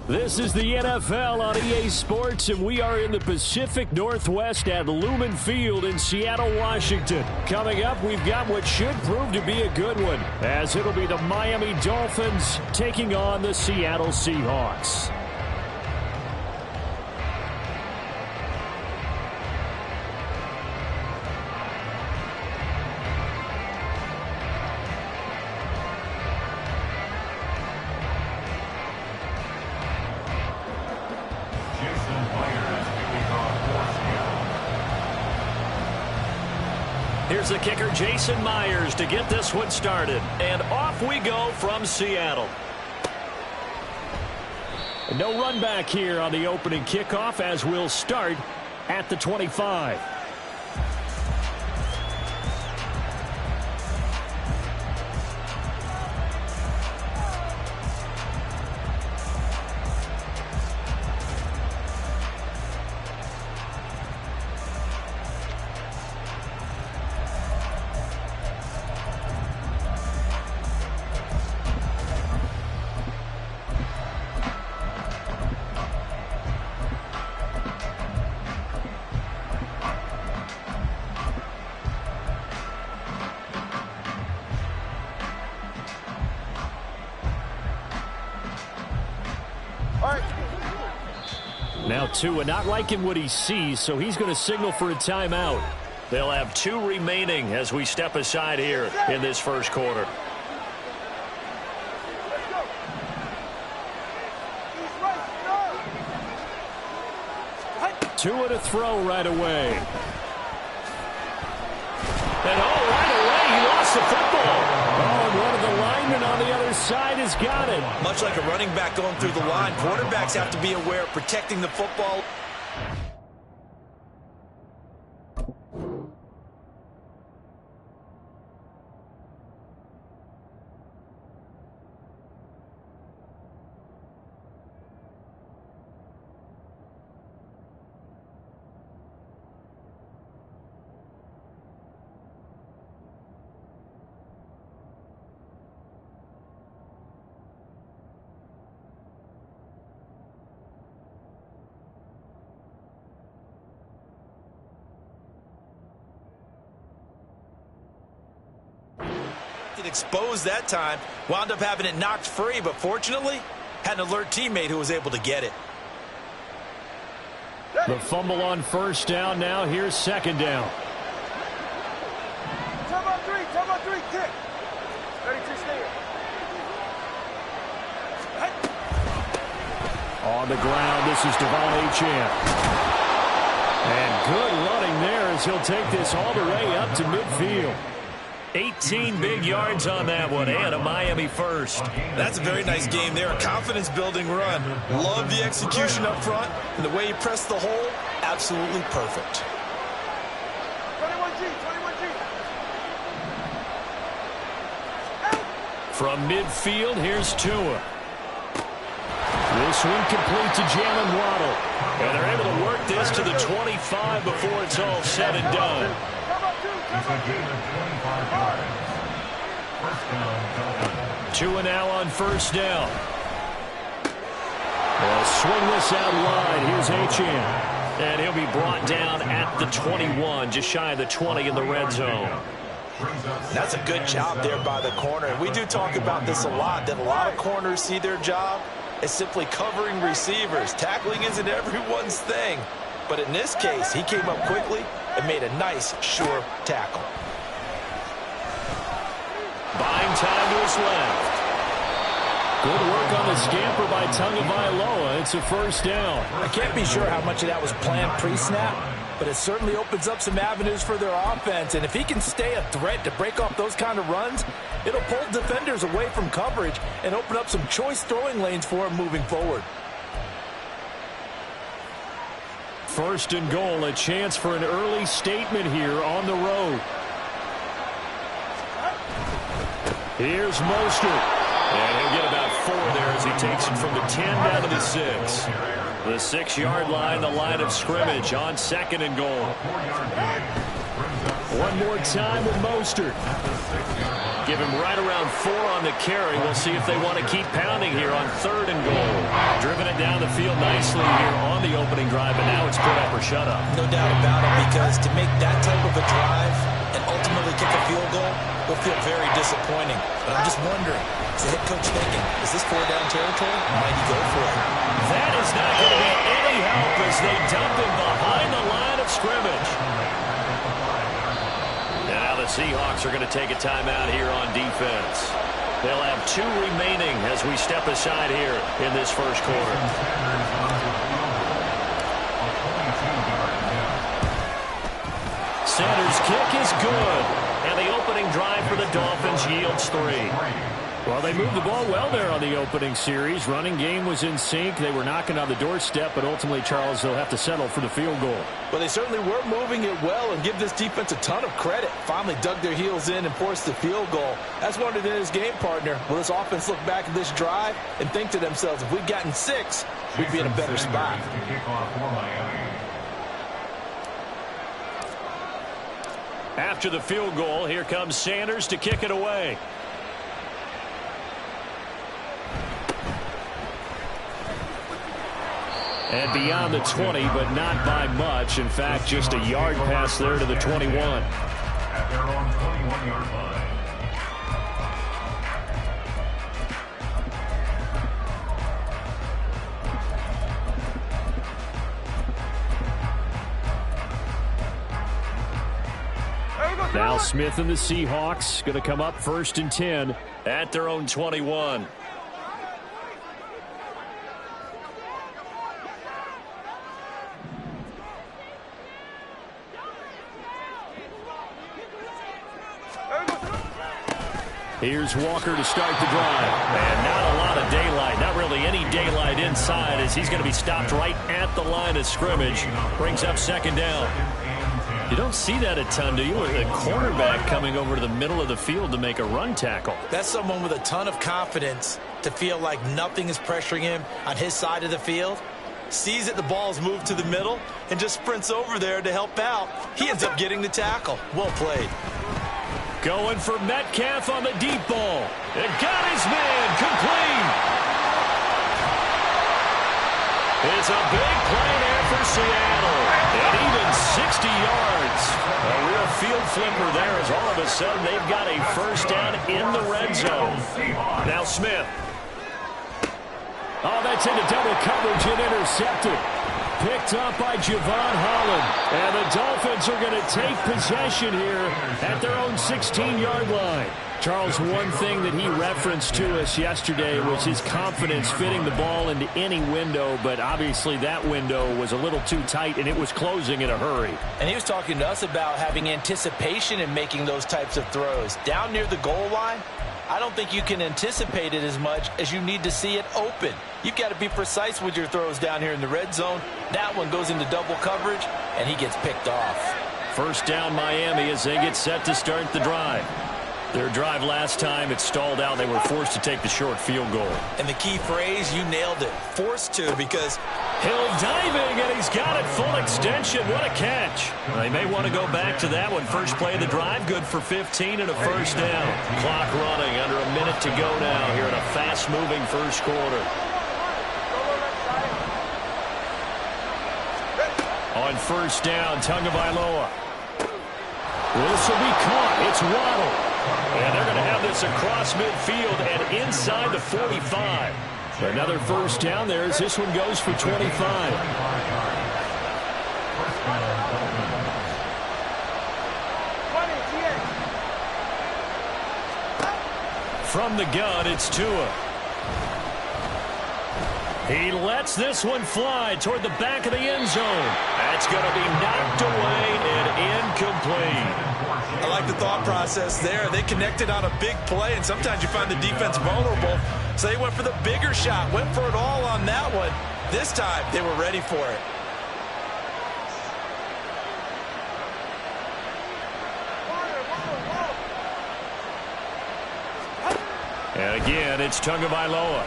This is the NFL on EA Sports, and we are in the Pacific Northwest at Lumen Field in Seattle, Washington. Coming up, we've got what should prove to be a good one, as it'll be the Miami Dolphins taking on the Seattle Seahawks. Here's the kicker, Jason Myers, to get this one started. And off we go from Seattle. No run back here on the opening kickoff, as we'll start at the 25. Now Tua not liking what he sees, so he's going to signal for a timeout. They'll have 2 remaining as we step aside here in this first quarter. Tua to throw right away. And right away, he lost the football. And one of the linemen on the other side has got it. Much like a running back going through the line, quarterbacks have to be aware of protecting the football. Exposed that time, wound up having it knocked free, but fortunately had an alert teammate who was able to get it. The fumble on first down. Now here's second down. Time on three, kick. Ready to stand. On the ground, this is Devon Achane. And good running there as he'll take this all the way up to midfield. 18 big yards on that one, and a Miami first. That's a very nice game there, a confidence-building run. Love the execution up front, and the way he pressed the hole, absolutely perfect. 21G. From midfield, here's Tua. This one complete to Jalen Waddle. And they're able to work this to the 25 before it's all said and done. Tua now on first down. They'll swing this out wide. Here's Achane. And he'll be brought down at the 21, just shy of the 20 in the red zone. That's a good job there by the corner. And we do talk about this a lot, that a lot of corners see their job as simply covering receivers. Tackling isn't everyone's thing. But in this case, he came up quickly and made a nice, sure tackle. Buying time to his left. Good work on the scamper by Tagovailoa. It's a first down. I can't be sure how much of that was planned pre-snap, but it certainly opens up some avenues for their offense. And if he can stay a threat to break off those kind of runs, it'll pull defenders away from coverage and open up some choice throwing lanes for him moving forward. First and goal, a chance for an early statement here on the road. Here's Mostert. And he'll get about 4 there as he takes it from the 10 down to the 6. The 6-yard line, the line of scrimmage on second and goal. One more time with Mostert. Give him right around 4 on the carry. We'll see if they want to keep pounding here on 3rd and goal. Driven it down the field nicely here on the opening drive, but now it's put up or shut up. No doubt about it, because to make that type of a drive and ultimately kick a field goal will feel very disappointing. But I'm just wondering, is the head coach thinking, is this 4-down territory? Might he go for it? That is not going to be any help as they dump him behind the line of scrimmage. Now the Seahawks are going to take a timeout here on defense. They'll have 2 remaining as we step aside here in this first quarter. Sanders' kick is good. And the opening drive for the Dolphins yields 3. Well, they moved the ball well there on the opening series. Running game was in sync. They were knocking on the doorstep, but ultimately, Charles, they'll have to settle for the field goal. Well, they certainly were moving it well, and give this defense a ton of credit. Finally dug their heels in and forced the field goal. That's wanted in his game partner. Will this offense look back at this drive and think to themselves, if we'd gotten 6, we'd be in a better spot. After the field goal, here comes Sanders to kick it away. And beyond the 20, but not by much. In fact, just a yard pass there to the 21. At their own 21-yard line. Now Smith and the Seahawks going to come up 1st and 10 at their own 21. Here's Walker to start the drive. And not a lot of daylight. Not really any daylight inside as he's going to be stopped right at the line of scrimmage. Brings up 2nd down. You don't see that a ton, do you? A cornerback coming over to the middle of the field to make a run tackle. That's someone with a ton of confidence to feel like nothing is pressuring him on his side of the field. Sees that the ball's moved to the middle and just sprints over there to help out. He ends up getting the tackle. Well played. Going for Metcalf on the deep ball. And got his man complete. It's a big play there for Seattle. And even 60 yards. A real field flipper there as all of a sudden they've got a 1st down in the red zone. Now Smith. Oh, that's into double coverage and intercepted. Picked up by Javon Holland. And the Dolphins are going to take possession here at their own 16-yard line. Charles, one thing that he referenced to us yesterday was his confidence fitting the ball into any window, but obviously that window was a little too tight, and it was closing in a hurry. And he was talking to us about having anticipation in making those types of throws. Down near the goal line, I don't think you can anticipate it as much as you need to see it open. You've got to be precise with your throws down here in the red zone. That one goes into double coverage, and he gets picked off. 1st down Miami as they get set to start the drive. Their drive last time, it stalled out. They were forced to take the short field goal. And the key phrase, you nailed it, forced to, because Hill diving, and he's got it full extension. What a catch. They may want to go back to that one. First play of the drive, good for 15 and a 1st down. Clock running, under a minute to go now here in a fast-moving first quarter. On 1st down, Tagovailoa. This will be caught. It's Waddle. And they're going to have this across midfield and inside the 45. Another 1st down there as this one goes for 25. From the gun, it's Tua. He lets this one fly toward the back of the end zone. That's going to be knocked away and incomplete. I like the thought process there. They connected on a big play, and sometimes you find the defense vulnerable. So they went for the bigger shot, went for it all on that one. This time, they were ready for it. And again, it's Tagovailoa.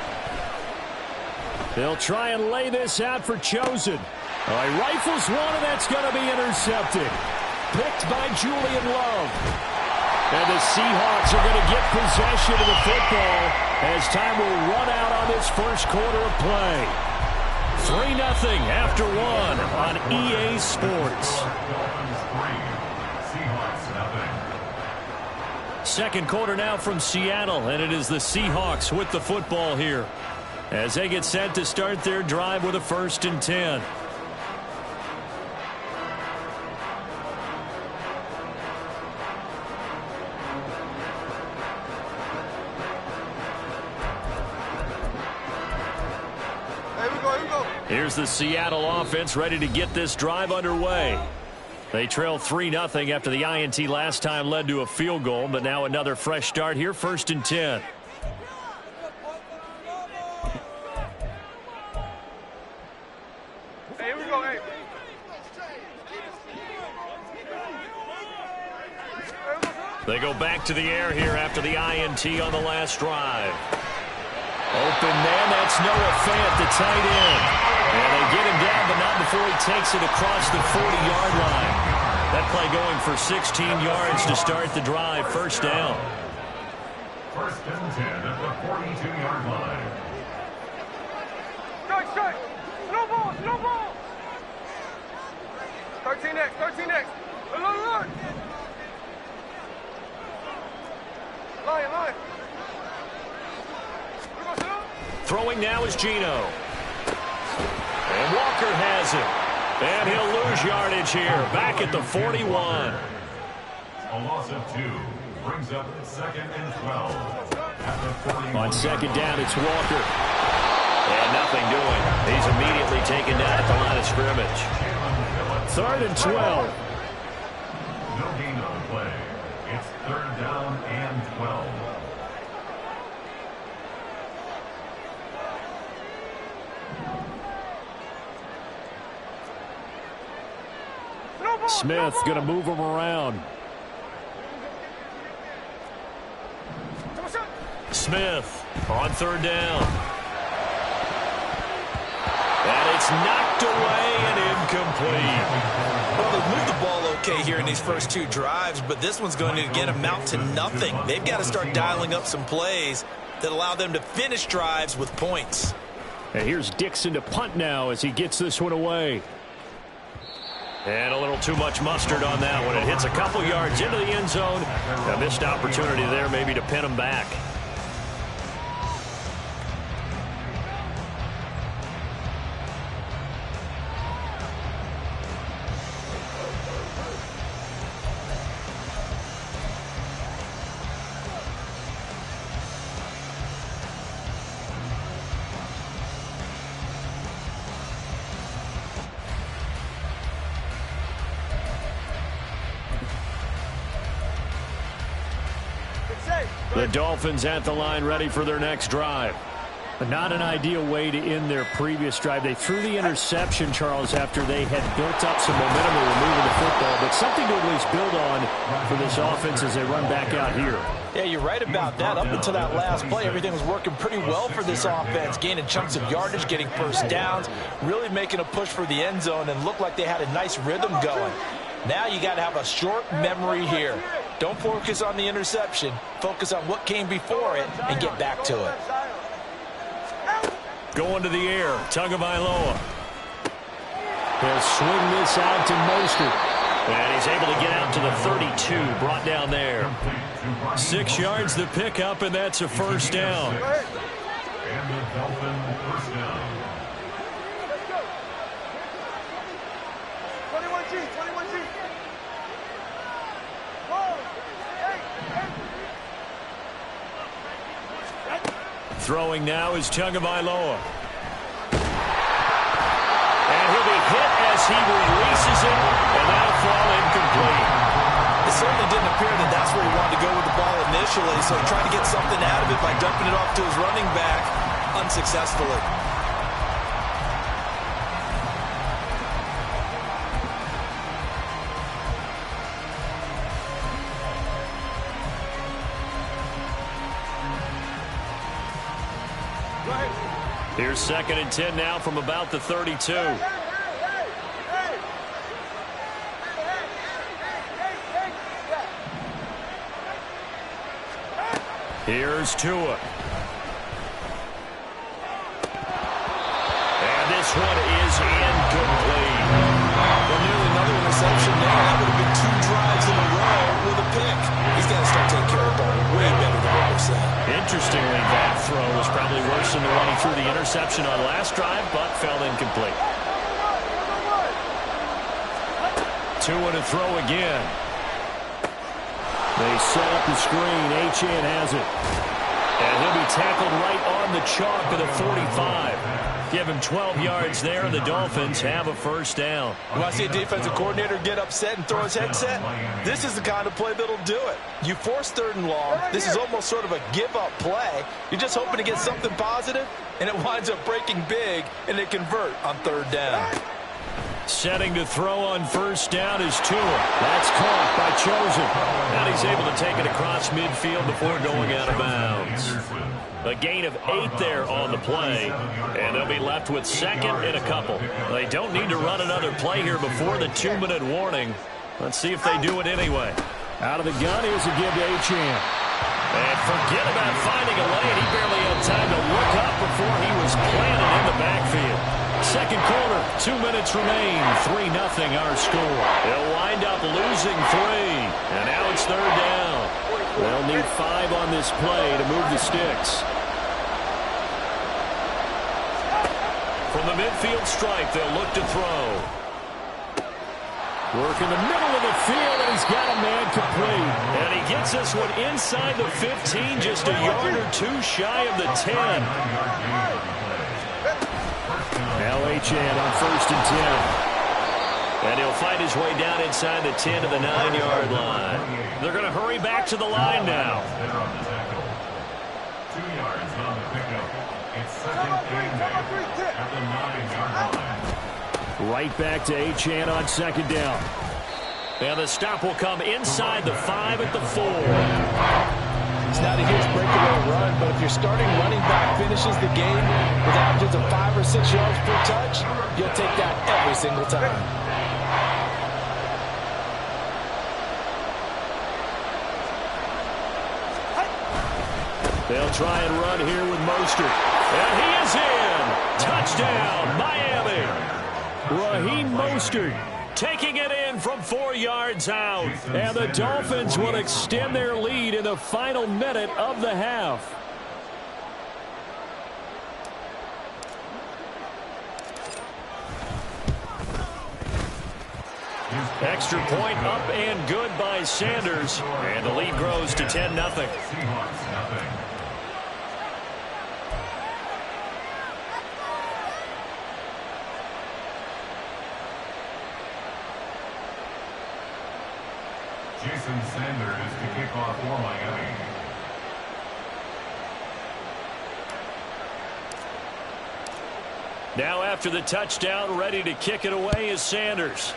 They'll try and lay this out for Chosen. He rifles one, and that's going to be intercepted. Picked by Julian Love. And the Seahawks are going to get possession of the football as time will run out on this first quarter of play. 3-0 after one on EA Sports. Second quarter now from Seattle, and it is the Seahawks with the football here as they get set to start their drive with a 1st and 10. Here's the Seattle offense ready to get this drive underway. They trail 3-0 after the INT last time led to a field goal, but now another fresh start here, 1st and 10. Hey, here we go, hey. They go back to the air here after the INT on the last drive. Open man, that's Noah Fant, the tight end. And they get him down, but not before he takes it across the 40-yard line. That play going for 16 yards to start the drive. 1st down. 1st and 10 at the 42-yard line. Strike! No ball! 13X. Look! Lion. Throwing now is Geno. And Walker has it. And he'll lose yardage here. Back at the 41. A loss of 2 brings up 2nd and 12. At the 41. On 2nd down, it's Walker. And nothing doing. He's immediately taken down at the line of scrimmage. 3rd and 12. No gain on the play. It's 3rd down and 12. Smith going to move him around. Smith on 3rd down. And it's knocked away and incomplete. Well, they've moved the ball okay here in these first 2 drives, but this one's going to again amount to nothing. They've got to start dialing up some plays that allow them to finish drives with points. And here's Dixon to punt now as he gets this one away. And a little too much mustard on that one. It hits a couple yards into the end zone. A missed opportunity there maybe to pin him back. The Dolphins at the line ready for their next drive. But not an ideal way to end their previous drive. They threw the interception, Charles, after they had built up some momentum and were moving the football. But something to at least build on for this offense as they run back out here. Yeah, you're right about that. Up until that last play, everything was working pretty well for this offense. Gaining chunks of yardage, getting first downs, really making a push for the end zone, and looked like they had a nice rhythm going. Now you got to have a short memory here. Don't focus on the interception. Focus on what came before it and get back to it. Going to the air, Tagovailoa. He'll swing this out to Mostert. And he's able to get out to the 32, brought down there. 6 yards the pickup, and that's a 1st down. And the Dolphin 1st down. 21G. Throwing now is Tagovailoa. And he'll be hit as he releases it, and that'll fall incomplete. It certainly didn't appear that that's where he wanted to go with the ball initially, so he tried to get something out of it by dumping it off to his running back unsuccessfully. Here's 2nd and 10 now from about the 32. Here's Tua. And this one is incomplete. Well, nearly another interception there. That would have been 2 drives in a row with a pick. He's got to start taking care of the ball way better than what we're saying. Interestingly, that throw was probably worse than the one he threw the interception on last drive, but fell incomplete. Tua to throw again. They set up the screen. Achane has it. And he'll be tackled right on the chalk of the 45. Give him 12 yards there, and the Dolphins have a first down. You want to see a defensive coordinator get upset and throw his headset? This is the kind of play that'll do it. You force 3rd and long. This is almost sort of a give-up play. You're just hoping to get something positive, and it winds up breaking big, and they convert on 3rd down. Setting to throw on first down is Tua. That's caught by Chosen. And he's able to take it across midfield before going out of bounds. A gain of 8 there on the play. And they'll be left with 2nd and a couple. They don't need to run another play here before the 2-minute warning. Let's see if they do it anyway. Out of the gun, here's a give to Achane. And forget about finding a lane. He barely had time to look up before he was planted in the backfield. Second quarter, 2 minutes remain. 3-0 our score. They'll wind up losing 3. And now it's 3rd down. They'll need 5 on this play to move the sticks. From the midfield stripe, they'll look to throw. Work in the middle of the field, and he's got a man complete. And he gets this one inside the 15, just a yard or 2 shy of the 10. Now Achane on 1st and 10. And he'll find his way down inside the 10 to the 9-yard line. They're going to hurry back to the line now. 2 yards on the pickup. It's 2nd and 8 at the 9-yard line. Right back to Achane on 2nd down. And the stop will come inside the 5 at the 4. It's not a huge breakaway run, but if your starting running back finishes the game with averages of 5 or 6 yards per touch, you'll take that every single time. They'll try and run here with Mostert. And he is in. Touchdown, Miami. Raheem Mostert taking it in from 4 yards out. And the Dolphins will extend their lead in the final minute of the half. Extra point up and good by Sanders. And the lead grows to 10-0. Jason Sanders to kick off for Miami. Now after the touchdown, ready to kick it away is Sanders.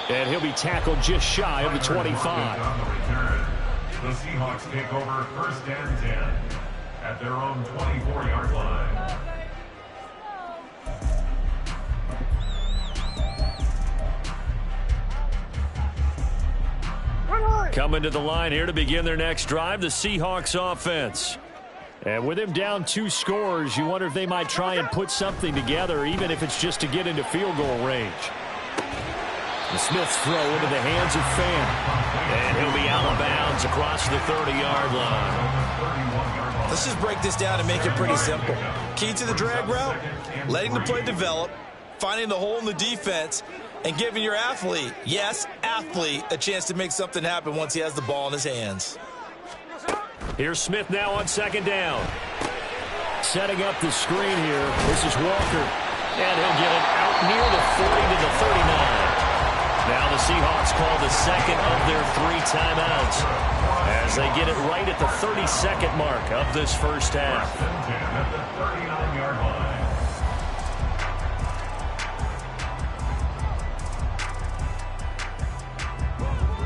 And he'll be tackled just shy of the 25. The Seahawks take over 1st and 10 at their own 24-yard line. Coming to the line here to begin their next drive, the Seahawks offense. And with him down 2 scores, you wonder if they might try and put something together, even if it's just to get into field goal range. The Smith's throw into the hands of Fan. And he'll be out of bounds across the 30-yard line. Let's just break this down and make it pretty simple. Key to the drag route, letting the play develop, finding the hole in the defense, and giving your athlete, yes, athlete, a chance to make something happen once he has the ball in his hands. Here's Smith now on 2nd down. Setting up the screen here. This is Walker. And he'll get it out near the 40 to the 39. Now the Seahawks call the 2nd of their 3 timeouts as they get it right at the 32nd mark of this first half. At the 39-yard line.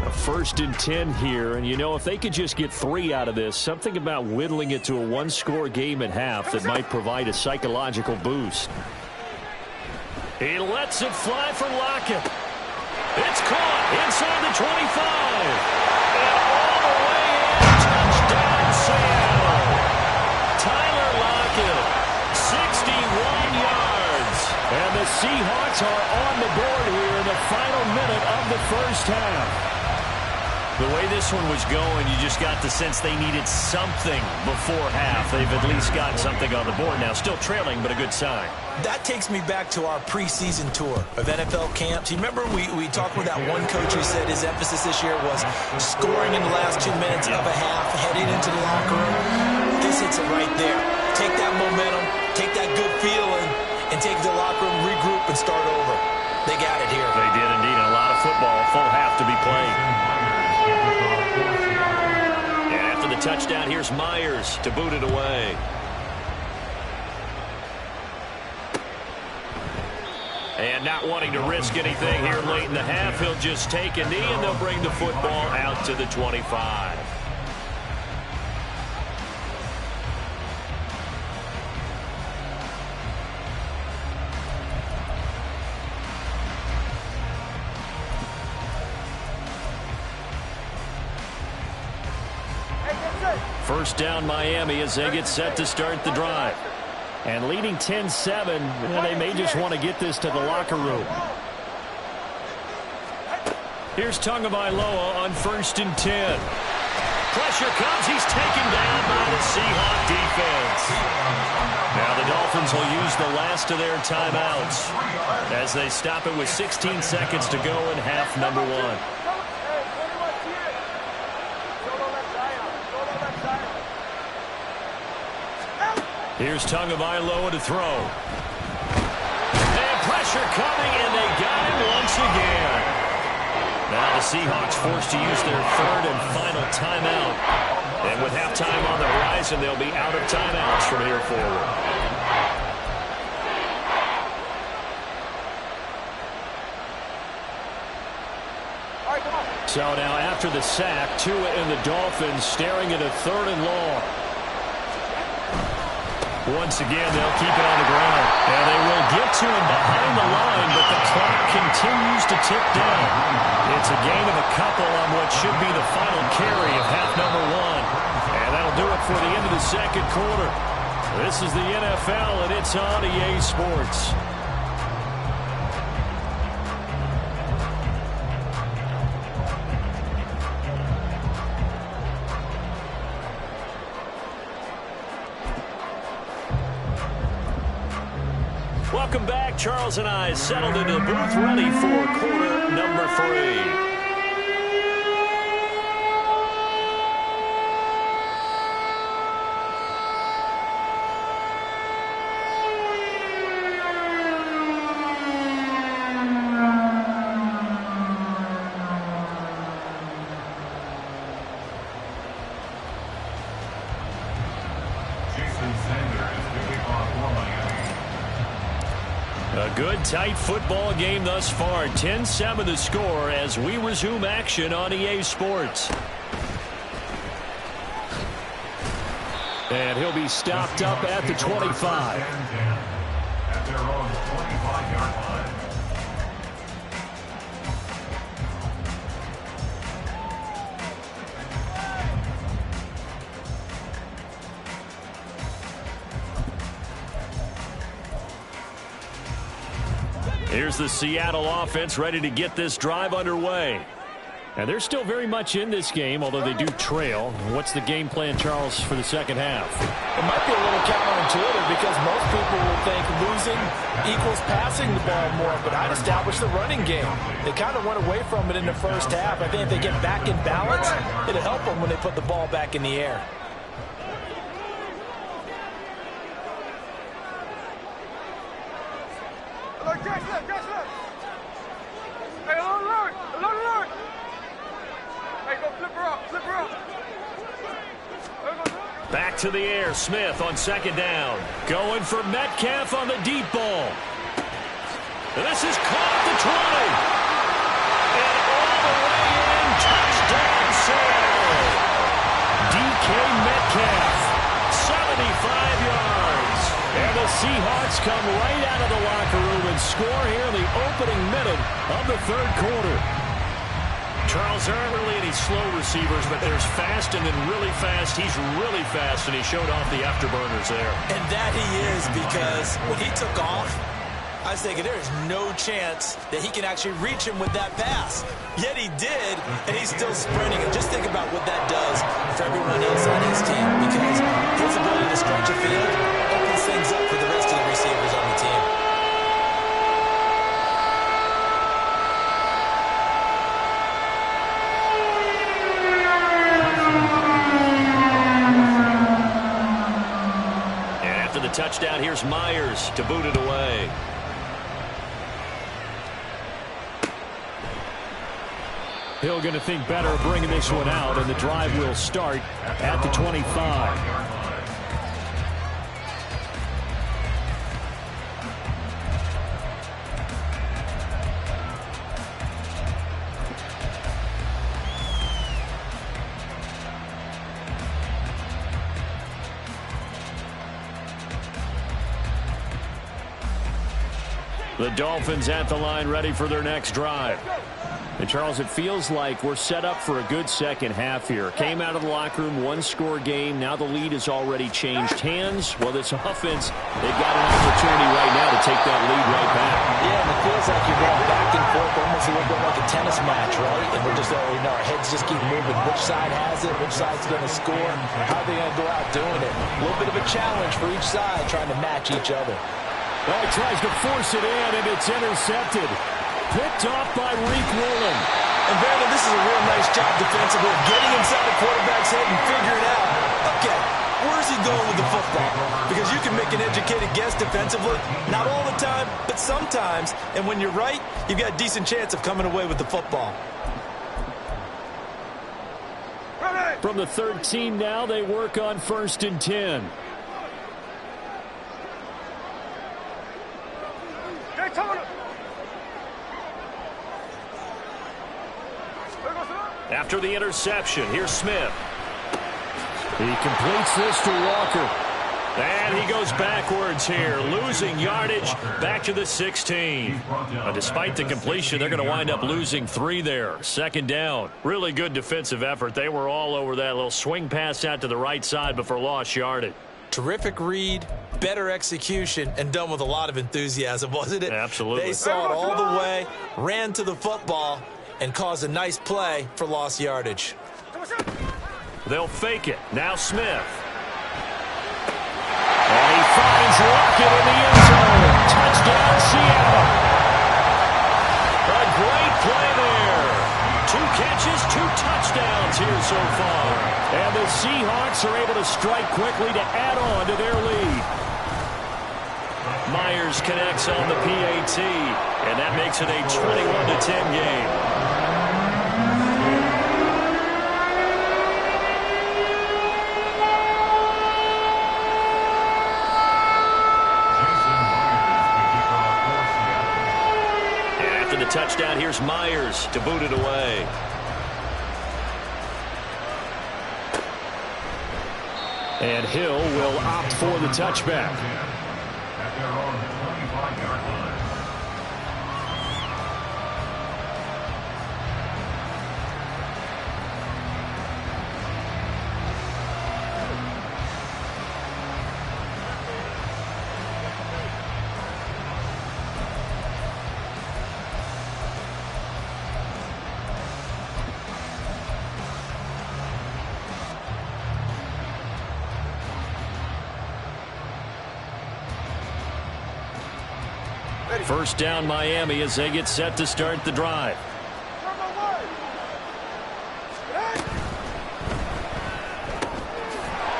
A 1st and 10 here, and you know, if they could just get 3 out of this, something about whittling it to a 1-score game at half that might provide a psychological boost. He lets it fly for Lockett. It's caught inside the 25. And all the way in. Touchdown, Seattle. Tyler Lockett, 61 yards. And the Seahawks are on the board here in the final minute of the first half. The way this one was going, you just got the sense they needed something before half. They've at least got something on the board now. Still trailing, but a good sign. That takes me back to our preseason tour of NFL camps. You remember we talked with that one coach who said his emphasis this year was scoring in the last 2 minutes of a half, heading into the locker room. This hits it right there. Take that momentum, take that good feeling, and take the locker room, regroup, and start over. They got it here. They did indeed. A lot of football, full half to be played. And after the touchdown, here's Myers to boot it away. And not wanting to risk anything here late in the half, he'll just take a knee, and they'll bring the football out to the 25. First down, Miami, as they get set to start the drive. And leading 10-7, they may just want to get this to the locker room. Here's Tagovailoa on 1st and 10. Pressure comes. He's taken down by the Seahawks defense. Now the Dolphins will use the last of their timeouts as they stop it with 16 seconds to go in half number 1. Here's Tagovailoa to throw. And pressure coming, and they got him once again. Now the Seahawks forced to use their 3rd and final timeout. And with halftime on the horizon, they'll be out of timeouts from here forward. So now after the sack, Tua and the Dolphins staring at a 3rd and long. Once again, they'll keep it on the ground. And they will get to him behind the line, but the clock continues to tick down. It's a gain of a couple on what should be the final carry of half number 1. And that'll do it for the end of the second quarter. This is the NFL, and it's on EA Sports. Welcome back. Charles and I settled into the booth, ready for quarter number 3. A good, tight football game thus far. 10-7 the score as we resume action on EA Sports. And he'll be stopped up at the 25. At their own 25-yard line. Here's the Seattle offense ready to get this drive underway. And they're still very much in this game, although they do trail. What's the game plan, Charles, for the second half? It might be a little counterintuitive because most people will think losing equals passing the ball more, but I'd establish the running game. They kind of went away from it in the first half. I think if they get back in balance, it'll help them when they put the ball back in the air. Back to the air, Smith on second down. Going for Metcalf on the deep ball. This is caught at the 20. And all the way in, touchdown Seattle. DK Metcalf, 75 yards. And the Seahawks come right out of the locker room and score here in the opening minute of the third quarter. Charles, there aren't really any slow receivers, but there's fast and then really fast. He's really fast, and he showed off the afterburners there. And that he is, because when he took off, I was thinking there is no chance that he can actually reach him with that pass. Yet he did, and he's still sprinting. And just think about what that does for everyone else on his team, because his ability to stretch a field opens things up for the rest of the receivers on the team. And after the touchdown, here's Myers to boot it away. Hill going to think better of bringing this one out, and the drive will start at the 25. The Dolphins at the line, ready for their next drive. And, Charles, it feels like we're set up for a good second half here. Came out of the locker room, one-score game. Now the lead has already changed hands. Well, this offense, they've got an opportunity right now to take that lead right back. Yeah, and it feels like you're going back and forth, almost a little bit like a tennis match, right? And we're just, our heads just keep moving. Which side has it? Which side's going to score? How are they going to go out doing it? A little bit of a challenge for each side, trying to match each other. Well, he tries to force it in, and it's intercepted. Picked off by Reek Woolen. And, Brandon, this is a real nice job defensively of getting inside the quarterback's head and figuring out, okay, where's he going with the football? Because you can make an educated guess defensively. Not all the time, but sometimes. And when you're right, you've got a decent chance of coming away with the football. From the 13 now, they work on 1st and 10. After the interception, here's Smith. He completes this to Walker. And he goes backwards here, losing yardage back to the 16. Despite the completion, they're going to wind up losing 3 there. 2nd down. Really good defensive effort. They were all over that little swing pass out to the right side, but for lost yardage. Terrific read, better execution, and done with a lot of enthusiasm, wasn't it? Absolutely. They saw it all the way, ran to the football, and caused a nice play for lost yardage. They'll fake it. Now Smith. And he finds Lockett in the end zone. Touchdown, Seattle. A great play there. 2 catches, 2 touchdowns here so far. And the Seahawks are able to strike quickly to add on to their lead. Myers connects on the PAT, and that makes it a 21-10 game. The touchdown, here's Myers to boot it away. And Hill will opt for the touchback. At their own 25-yard line. First down, Miami, as they get set to start the drive.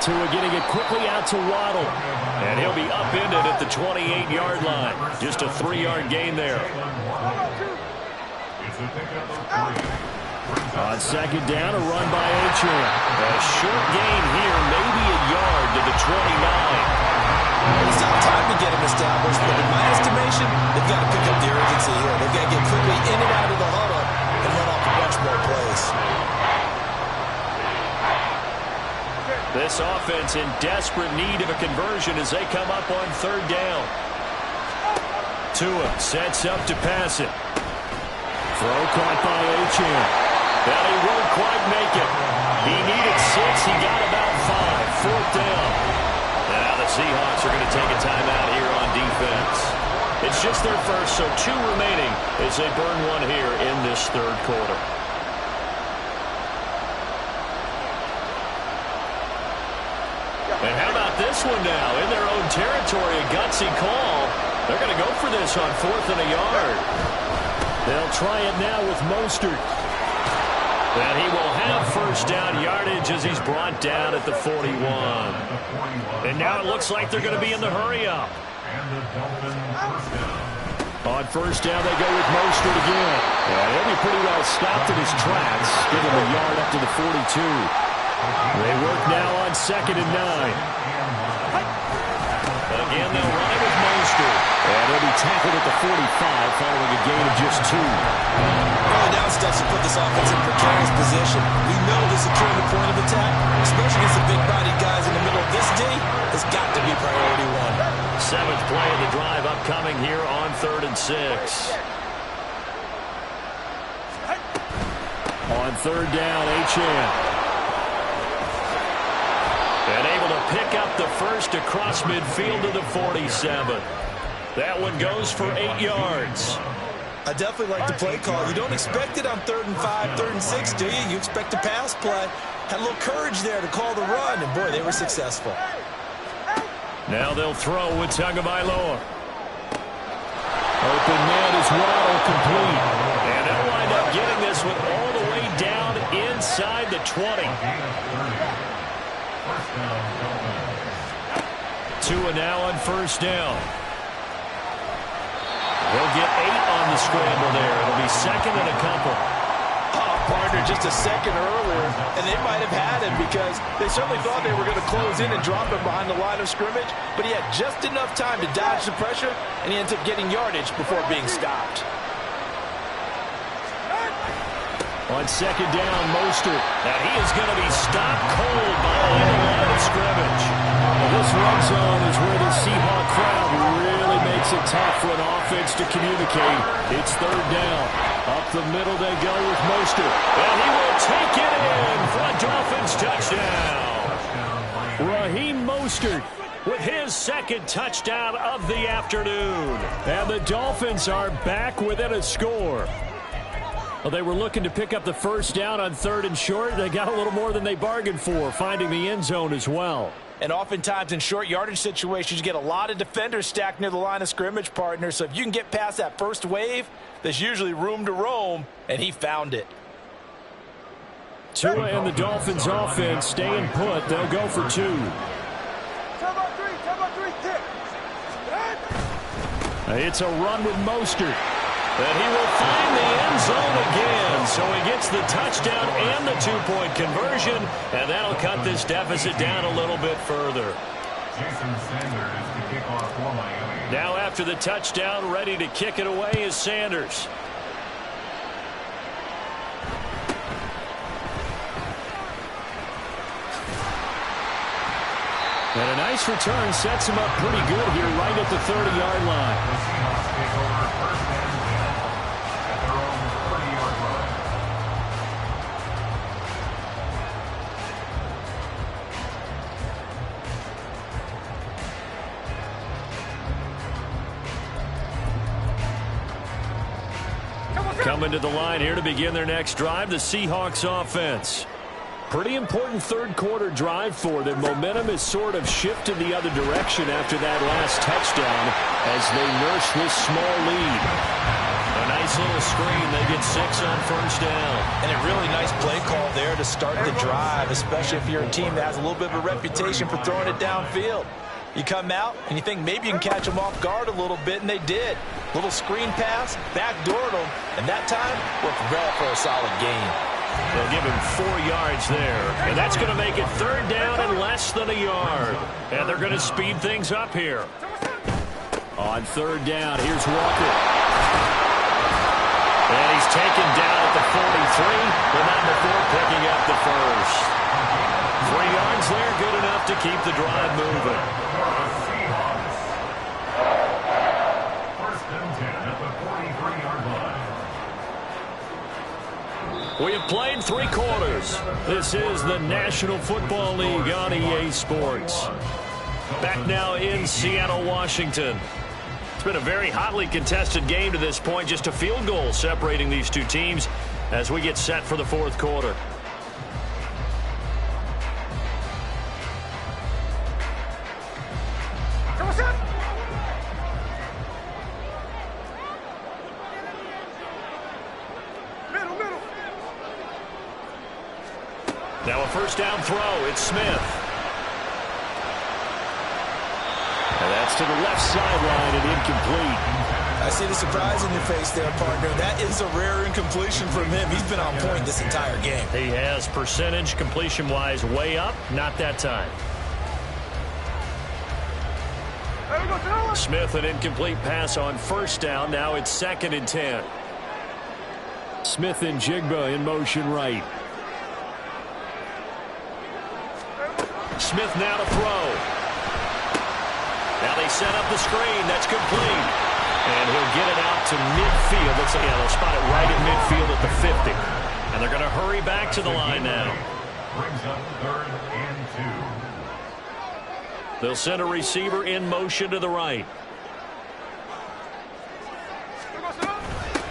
Tua getting it quickly out to Waddle. And he'll be upended at the 28-yard line. Just a 3-yard gain there. On 2nd down, a run by Achane. A short gain here, maybe a yard to the 29. It's not time to get him established, but in my estimation, they've got to pick up the urgency here. They've got to get quickly in and out of the huddle and run off a bunch more plays. This offense in desperate need of a conversion as they come up on 3rd down. Tua sets up to pass it. Throw caught by Achane. And he won't quite make it. He needed 6. He got about 5. 4th down. Now the Seahawks are going to take a timeout here on defense. It's just their first, so 2 remaining as they burn 1 here in this 3rd quarter. And how about this one now? In their own territory, a gutsy call. They're going to go for this on 4th and a yard. They'll try it now with Mostert. And he will have first down yardage as he's brought down at the 41. And now it looks like they're going to be in the hurry-up. On first down, they go with Mostert again. And he'll be pretty well stopped in his tracks. Give him a yard up to the 42. They work now on 2nd and 9. Again, they'll run it with Mostert. And he'll be tackled at the 45 following a gain of just 2. Early down steps to put this offense in precarious position. We know that securing the point of attack, especially against the big-bodied guys in the middle of this D, has got to be priority 1. 7th play of the drive upcoming here on 3rd and 6. On 3rd down, Achane. And able to pick up the first across midfield to the 47. That one goes for 8 yards. I definitely like the play call. You don't expect it on 3rd and 5, 3rd and 6, do you? You expect a pass play. Had a little courage there to call the run, and boy, they were successful. Now they'll throw with Tagovailoa. Open man is Waddle, complete. And they'll wind up getting this one all the way down inside the 20. Tua now on first down. They'll get 8 on the scramble there. It'll be 2nd and a couple. Oh, partner, just a second earlier, and they might have had him because they certainly thought they were going to close in and drop him behind the line of scrimmage, but he had just enough time to dodge the pressure, and he ends up getting yardage before being stopped. On 2nd down, Mostert. Now he is going to be stopped cold behind the line of scrimmage. Well, this red zone is where the Seahawk crowd really makes it tough for an offense to communicate. It's 3rd down. Up the middle they go with Mostert. And he will take it in for a Dolphins touchdown. Raheem Mostert with his 2nd touchdown of the afternoon. And the Dolphins are back within a score. Well, they were looking to pick up the first down on 3rd and short. They got a little more than they bargained for, finding the end zone as well. And oftentimes in short yardage situations, you get a lot of defenders stacked near the line of scrimmage, partner. So if you can get past that first wave, there's usually room to roam, and he found it. Tua and the Dolphins offense staying put. They'll go for 2. Time on 3, kick. It's a run with Mostert. And he will find the end zone again. So he gets the touchdown and the 2-point conversion. And that'll cut this deficit down a little bit further. Jason Sanders is the kickoff for Miami. Now after the touchdown, ready to kick it away is Sanders. And a nice return sets him up pretty good here right at the 30-yard line. The Seahawks take over 1st and 10 at their own 30-yard line. Coming to the line here to begin their next drive, the Seahawks offense. Pretty important 3rd quarter drive for them. Momentum has sort of shifted the other direction after that last touchdown as they nurse this small lead. A nice little screen. They get 6 on first down. And a really nice play call there to start the drive, especially if you're a team that has a little bit of a reputation for throwing it downfield. You come out and you think maybe you can catch them off guard a little bit, and they did. Little screen pass, backdoored them, and that time worked well for a solid gain. They'll give him 4 yards there. And that's going to make it 3rd down and less than a yard. And they're going to speed things up here. On 3rd down, here's Walker. And he's taken down at the 43, but not before picking up the first. 3 yards there, good enough to keep the drive moving. We have played 3 quarters. This is the National Football League on EA Sports. Back now in Seattle, Washington. It's been a very hotly contested game to this point. Just a field goal separating these two teams as we get set for the 4th quarter. Now a first down throw. It's Smith. And that's to the left sideline and incomplete. I see the surprise in your face there, partner. That is a rare incompletion from him. He's been on point this entire game. He has percentage completion-wise way up. Not that time. Smith, an incomplete pass on first down. Now it's 2nd and 10. Smith and Jigba in motion right. Smith now to throw. Now they set up the screen. That's complete. And he'll get it out to midfield. Looks like they'll spot it right at midfield at the 50. And they're going to hurry back to the line now. Brings up 3rd and 2. They'll send a receiver in motion to the right.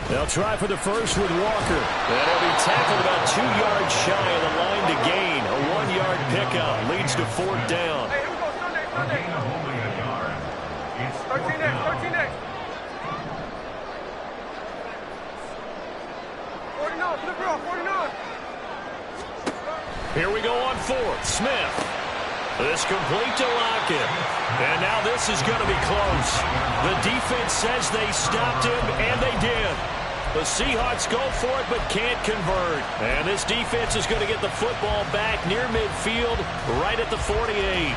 They'll try for the first with Walker. That'll be tackled about 2 yards shy of the line to gain. A 1-yard pickup leads to 4th down. Hey, here we go, Sunday. Only a yard. It's 13 next. 49, flip it off, 49. Here we go on 4th. Smith. This complete to Lockett. And now this is going to be close. The defense says they stopped him, and they did. The Seahawks go for it but can't convert. And this defense is going to get the football back near midfield, right at the 48.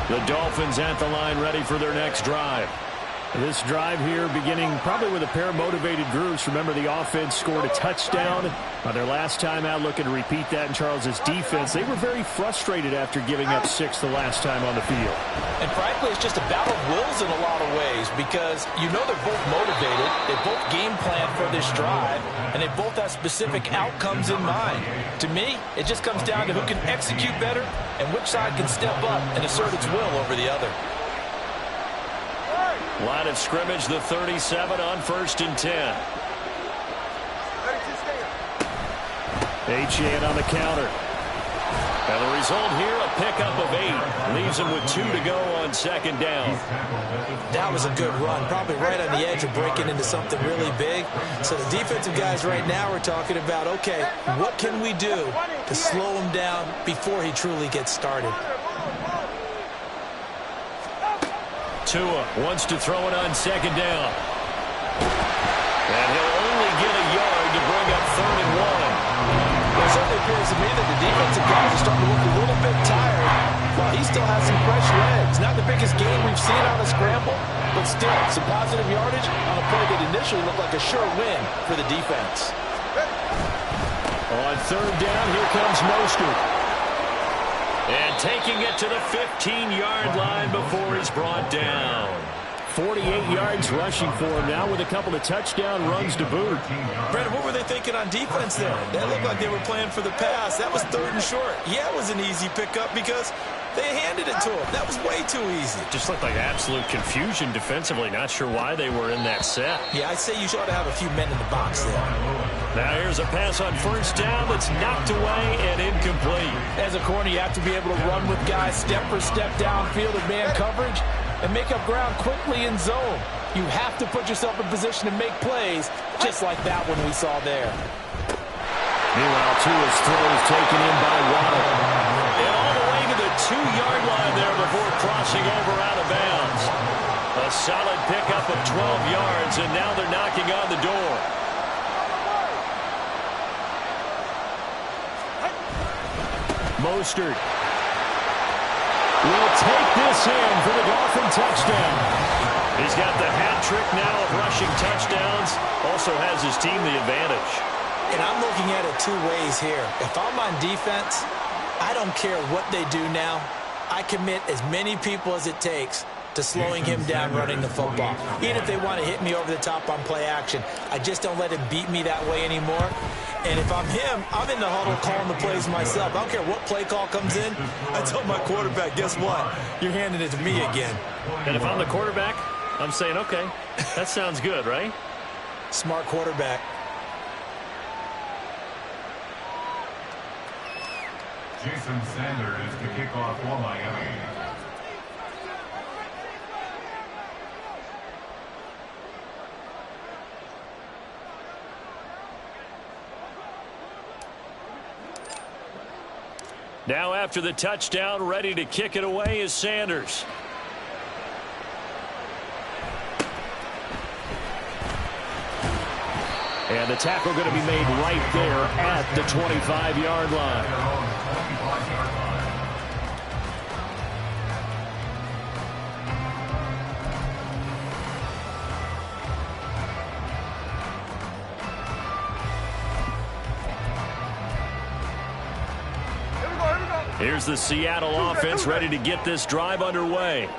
The Dolphins at the line ready for their next drive. This drive here beginning probably with a pair of motivated groups. Remember, the offense scored a touchdown on their last time out. Looking to repeat that in Charles's defense. They were very frustrated after giving up 6 the last time on the field. And frankly, it's just a battle of wills in a lot of ways because you know they're both motivated. They both game plan for this drive, and they both have specific outcomes in mind. To me, it just comes down to who can execute better and which side can step up and assert its will over the other. Line of scrimmage, the 37 on 1st and 10. H.A. on the counter. And the result here, a pickup of 8. Leaves him with 2 to go on 2nd down. That was a good run, probably right on the edge of breaking into something really big. So the defensive guys right now are talking about, okay, what can we do to slow him down before he truly gets started? Tua wants to throw it on 2nd down. And he'll only get a yard to bring up 3rd and 1. It certainly appears to me that the defensive guys are starting to look a little bit tired while he still has some fresh legs. Not the biggest game we've seen on a scramble, but still some positive yardage on a play that initially looked like a sure win for the defense. On 3rd down, here comes Mostert. And taking it to the 15-yard line before he's brought down. 48 yards rushing for him now with a couple of touchdown runs to boot. Brandon, what were they thinking on defense there? That looked like they were playing for the pass. That was 3rd and short. Yeah, it was an easy pickup because they handed it to him. That was way too easy. Just looked like absolute confusion defensively. Not sure why they were in that set. Yeah, I'd say you ought to have a few men in the box there. Now here's a pass on 1st down that's knocked away and incomplete. As a corner, you have to be able to run with guys step for step downfield in man coverage and make up ground quickly in zone. You have to put yourself in position to make plays, just like that one we saw there. Meanwhile, Tua's throw is taken in by Waddle. And all the way to the 2-yard line there before crossing over out of bounds. A solid pickup of 12 yards, and now they're knocking on the door. Mostert will take this in for the Dolphin touchdown. He's got the hat trick now of rushing touchdowns. Also has his team the advantage. And I'm looking at it 2 ways here. If I'm on defense, I don't care what they do now. I commit as many people as it takes to slowing him down running the football. Even if they want to hit me over the top on play action, I just don't let him beat me that way anymore. And if I'm him, I'm in the huddle calling the plays myself. I don't care what play call comes in. I tell my quarterback, guess what? You're handing it to me again. And if I'm the quarterback, I'm saying, okay, that sounds good, right? Smart quarterback. Jason Sanders to kick off for Miami. Now after the touchdown, ready to kick it away is Sanders. And the tackle going to be made right there at the 25-yard line. Here's the Seattle offense ready to get this drive underway.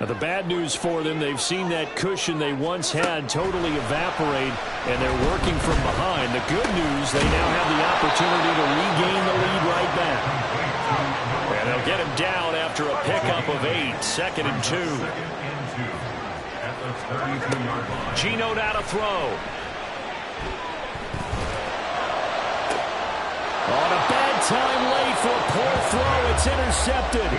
Now the bad news for them, they've seen that cushion they once had totally evaporate, and they're working from behind. The good news, they now have the opportunity to regain the lead right back. And they'll get him down after a pickup of 8, 2nd and 2. Geno now to throw. On a bad time late for a poor throw. It's intercepted.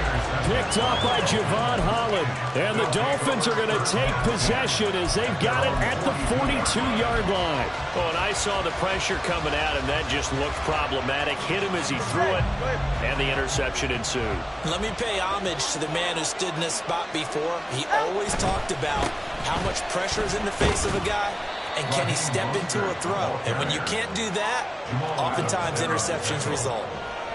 Picked up by Javon Holland. And the Dolphins are going to take possession as they've got it at the 42-yard line. Oh, and I saw the pressure coming at him. That just looked problematic. Hit him as he threw it, and the interception ensued. Let me pay homage to the man who stood in this spot before. He always talked about how much pressure is in the face of a guy, and can he step into a throw? And when you can't do that, oftentimes interceptions result.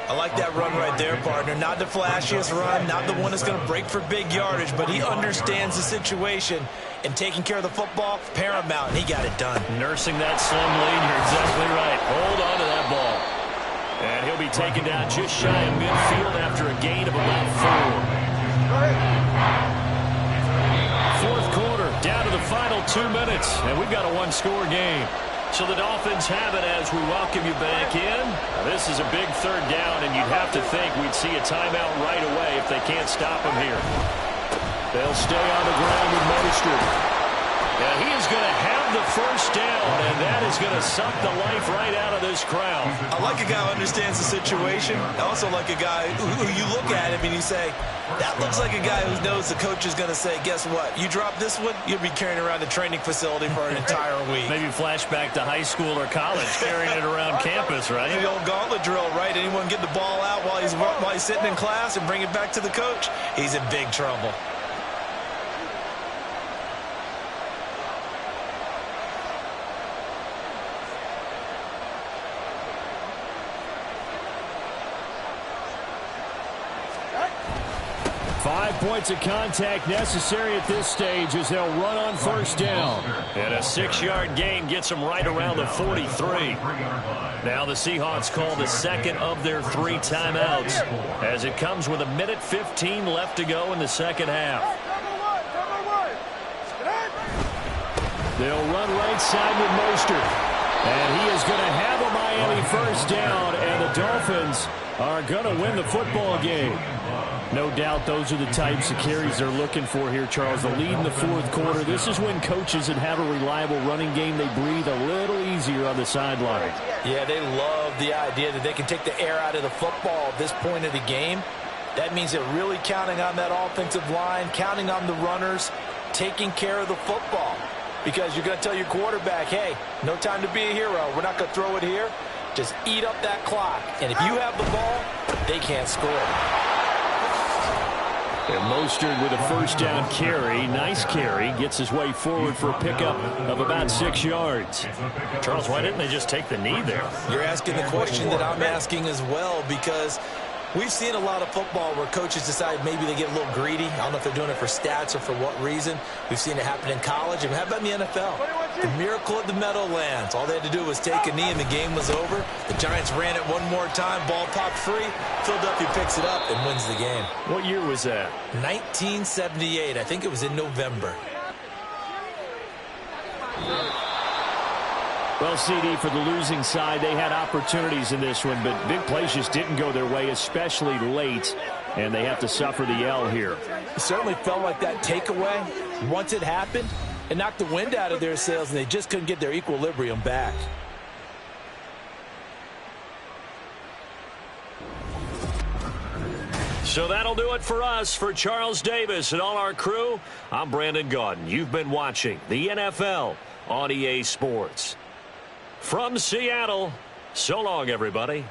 I like that run right there, partner. Not the flashiest run, not the one that's going to break for big yardage, but he understands the situation, and taking care of the football, paramount, and he got it done. Nursing that slim lead, you're exactly right. Hold on to that ball. And he'll be taken down just shy of midfield after a gain of about 4. Fourth quarter, down to the final 2 minutes, and we've got a one-score game. So the Dolphins have it as we welcome you back in. This is a big third down, and you'd have to think we'd see a timeout right away if they can't stop him here. They'll stay on the ground with Mostert. And he is going to have the first down, and that is going to suck the life right out of this crowd. I like a guy who understands the situation. I also like a guy who you look at him and you say, that looks like a guy who knows the coach is going to say, guess what? You drop this one, you'll be carrying around the training facility for an entire week. Maybe flashback to high school or college, carrying it around campus, right? The old gauntlet drill, right? Anyone get the ball out while he's sitting in class and bring it back to the coach? He's in big trouble. Points of contact necessary at this stage as they'll run on first down. And a 6-yard gain gets them right around the 43. Now the Seahawks call the second of their 3 timeouts as it comes with 1:15 left to go in the second half. They'll run right side with Mostert. And he is going to have a Miami first down, and the Dolphins are going to win the football game. No doubt those are the types of carries they're looking for here, Charles. The lead in the fourth quarter. This is when coaches that have a reliable running game, they breathe a little easier on the sideline. Yeah, they love the idea that they can take the air out of the football at this point of the game. That means they're really counting on that offensive line, counting on the runners, taking care of the football. Because you're going to tell your quarterback, hey, no time to be a hero. We're not going to throw it here. Just eat up that clock. And if you have the ball, they can't score. And Mostert with a first down carry. Nice carry. Gets his way forward for a pickup of about 6 yards. Charles, why didn't they just take the knee there? You're asking the question that I'm asking as well, because We've seen a lot of football where coaches decide maybe they get a little greedy. I don't know if they're doing it for stats or for what reason. We've seen it happen in college. And how about in the NFL? The miracle of the Meadowlands. All they had to do was take a knee and the game was over. The Giants ran it one more time. Ball popped free. Philadelphia picks it up and wins the game. What year was that? 1978. I think it was in November. Well, CD, for the losing side, they had opportunities in this one, but big plays just didn't go their way, especially late, and they have to suffer the L here. It certainly felt like that takeaway, once it happened, it knocked the wind out of their sails, and they just couldn't get their equilibrium back. So that'll do it for us. For Charles Davis and all our crew, I'm Brandon Gaudin. You've been watching the NFL on EA Sports. From Seattle, so long, everybody.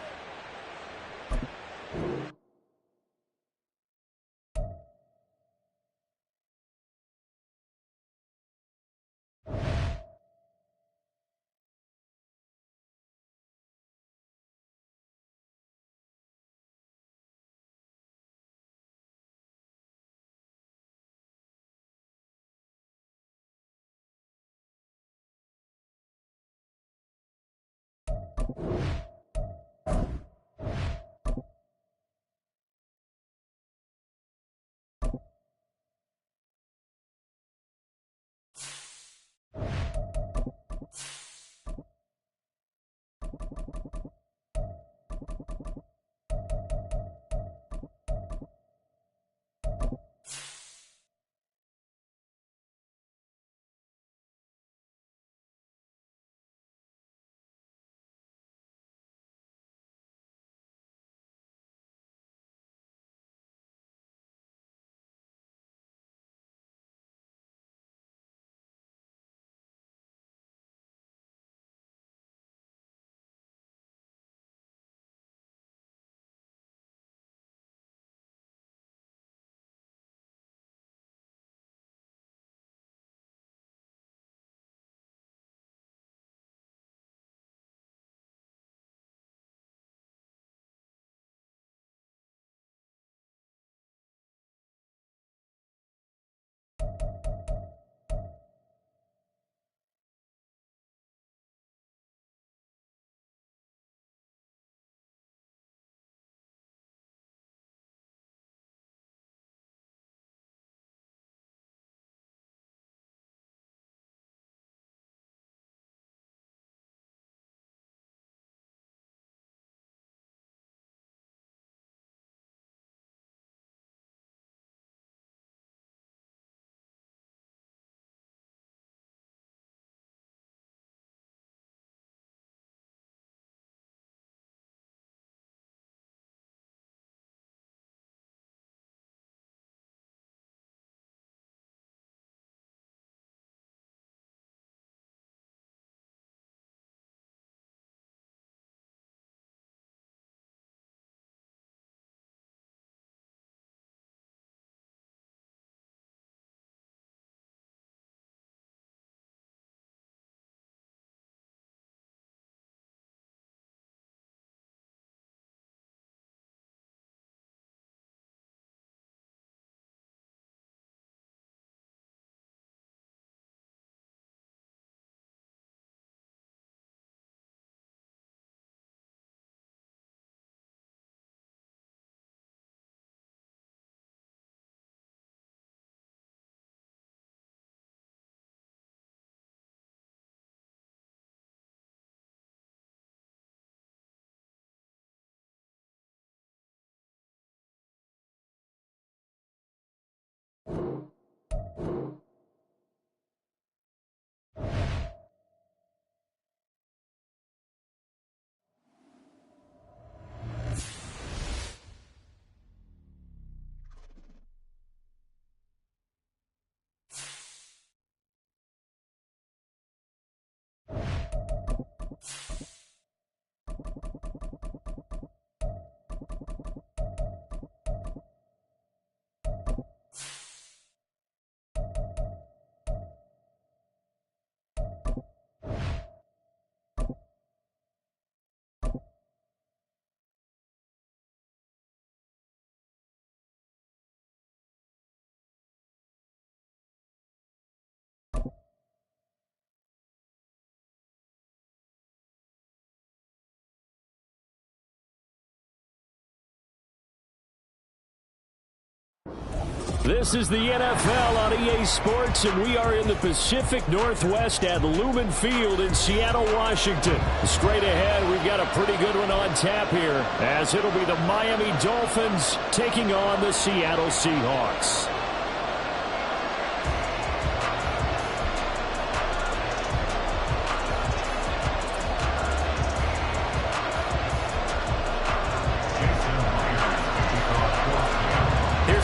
This is the NFL on EA Sports, and we are in the Pacific Northwest at Lumen Field in Seattle, Washington. Straight ahead, we've got a pretty good one on tap here, as it'll be the Miami Dolphins taking on the Seattle Seahawks.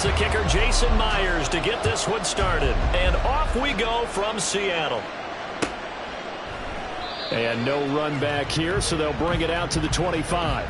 The kicker, Jason Myers, to get this one started. And off we go from Seattle. And no run back here, so they'll bring it out to the 25.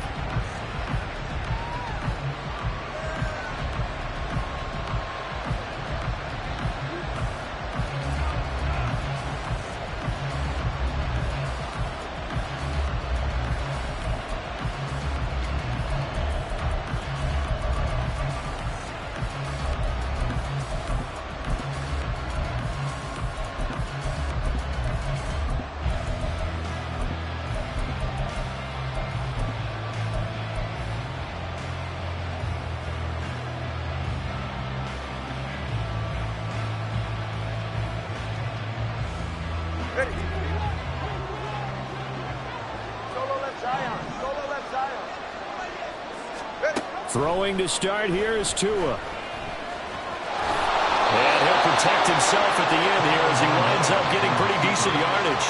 Throwing to start here is Tua. And he'll protect himself at the end here as he winds up getting pretty decent yardage.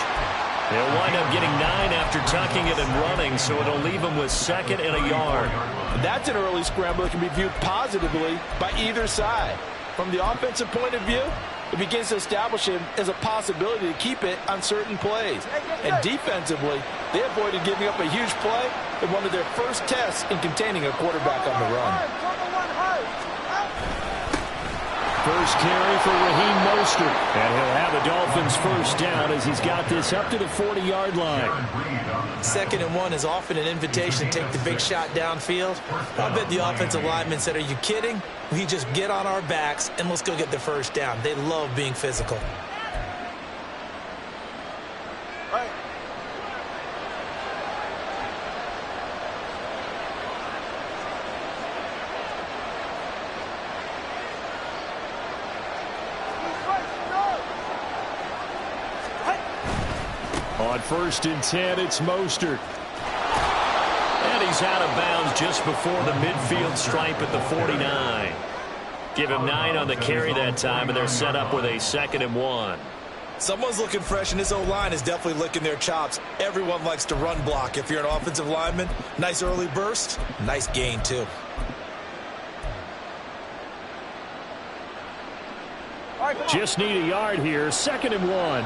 He'll wind up getting 9 after tucking it and running, so it'll leave him with 2nd and a yard. That's an early scramble that can be viewed positively by either side. From the offensive point of view, it begins to establish him as a possibility to keep it on certain plays. And defensively, they avoided giving up a huge play in one of their first tests in containing a quarterback on the run. First carry for Raheem Mostert. And he'll have a Dolphins first down as he's got this up to the 40-yard line. 2nd and 1 is often an invitation to take the big shot downfield. I bet the offensive lineman said, "Are you kidding? We just get on our backs and let's go get the first down." They love being physical. Right. On 1st and 10, it's Mostert. And he's out of bounds just before the midfield stripe at the 49. Give him 9 on the carry that time, and they're set up with a 2nd and 1. Someone's looking fresh, and this O-line is definitely licking their chops. Everyone likes to run block. If you're an offensive lineman, nice early burst, nice gain, too. Just need a yard here, 2nd and 1.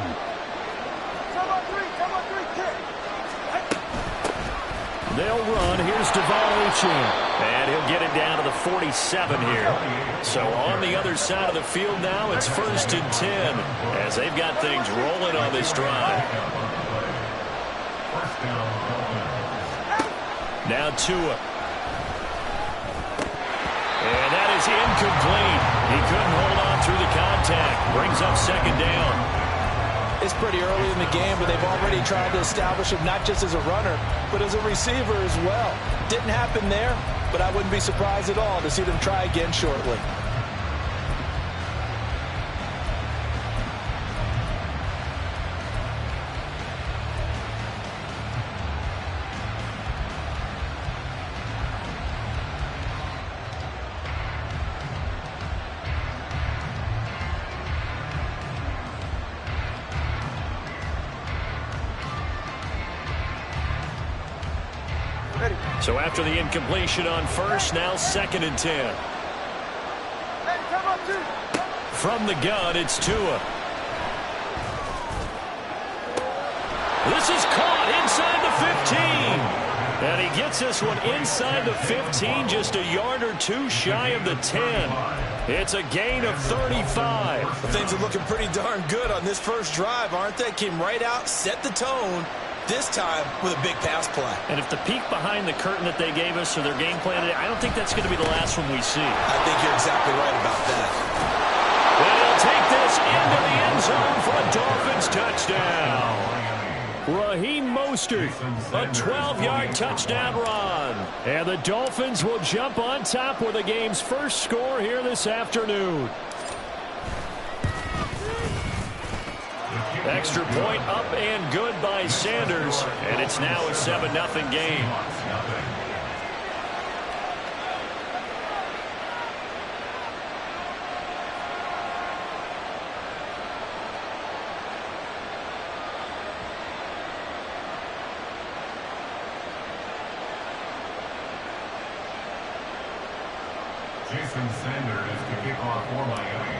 They'll run. Here's Devon Achane. And he'll get it down to the 47 here. So on the other side of the field now, it's 1st and 10 as they've got things rolling on this drive. Now Tua. And that is incomplete. He couldn't hold on through the contact. Brings up 2nd down. It's pretty early in the game, but they've already tried to establish him not just as a runner, but as a receiver as well. Didn't happen there, but I wouldn't be surprised at all to see them try again shortly. So after the incompletion on 1st, now 2nd and 10. From the gun, it's Tua. This is caught inside the 15. And he gets this one inside the 15, just a yard or 2 shy of the 10. It's a gain of 35. Well, things are looking pretty darn good on this first drive, aren't they? Came right out, set the tone. This time with a big pass play. And if the peek behind the curtain that they gave us or their game plan, I don't think that's going to be the last one we see. I think you're exactly right about that. And he'll take this into the end zone for a Dolphins touchdown. Raheem Mostert, a 12-yard touchdown run. And the Dolphins will jump on top with the game's first score here this afternoon. Extra point up and good by Sanders, and it's now a 7-0 game. Sanders to kick off for Miami.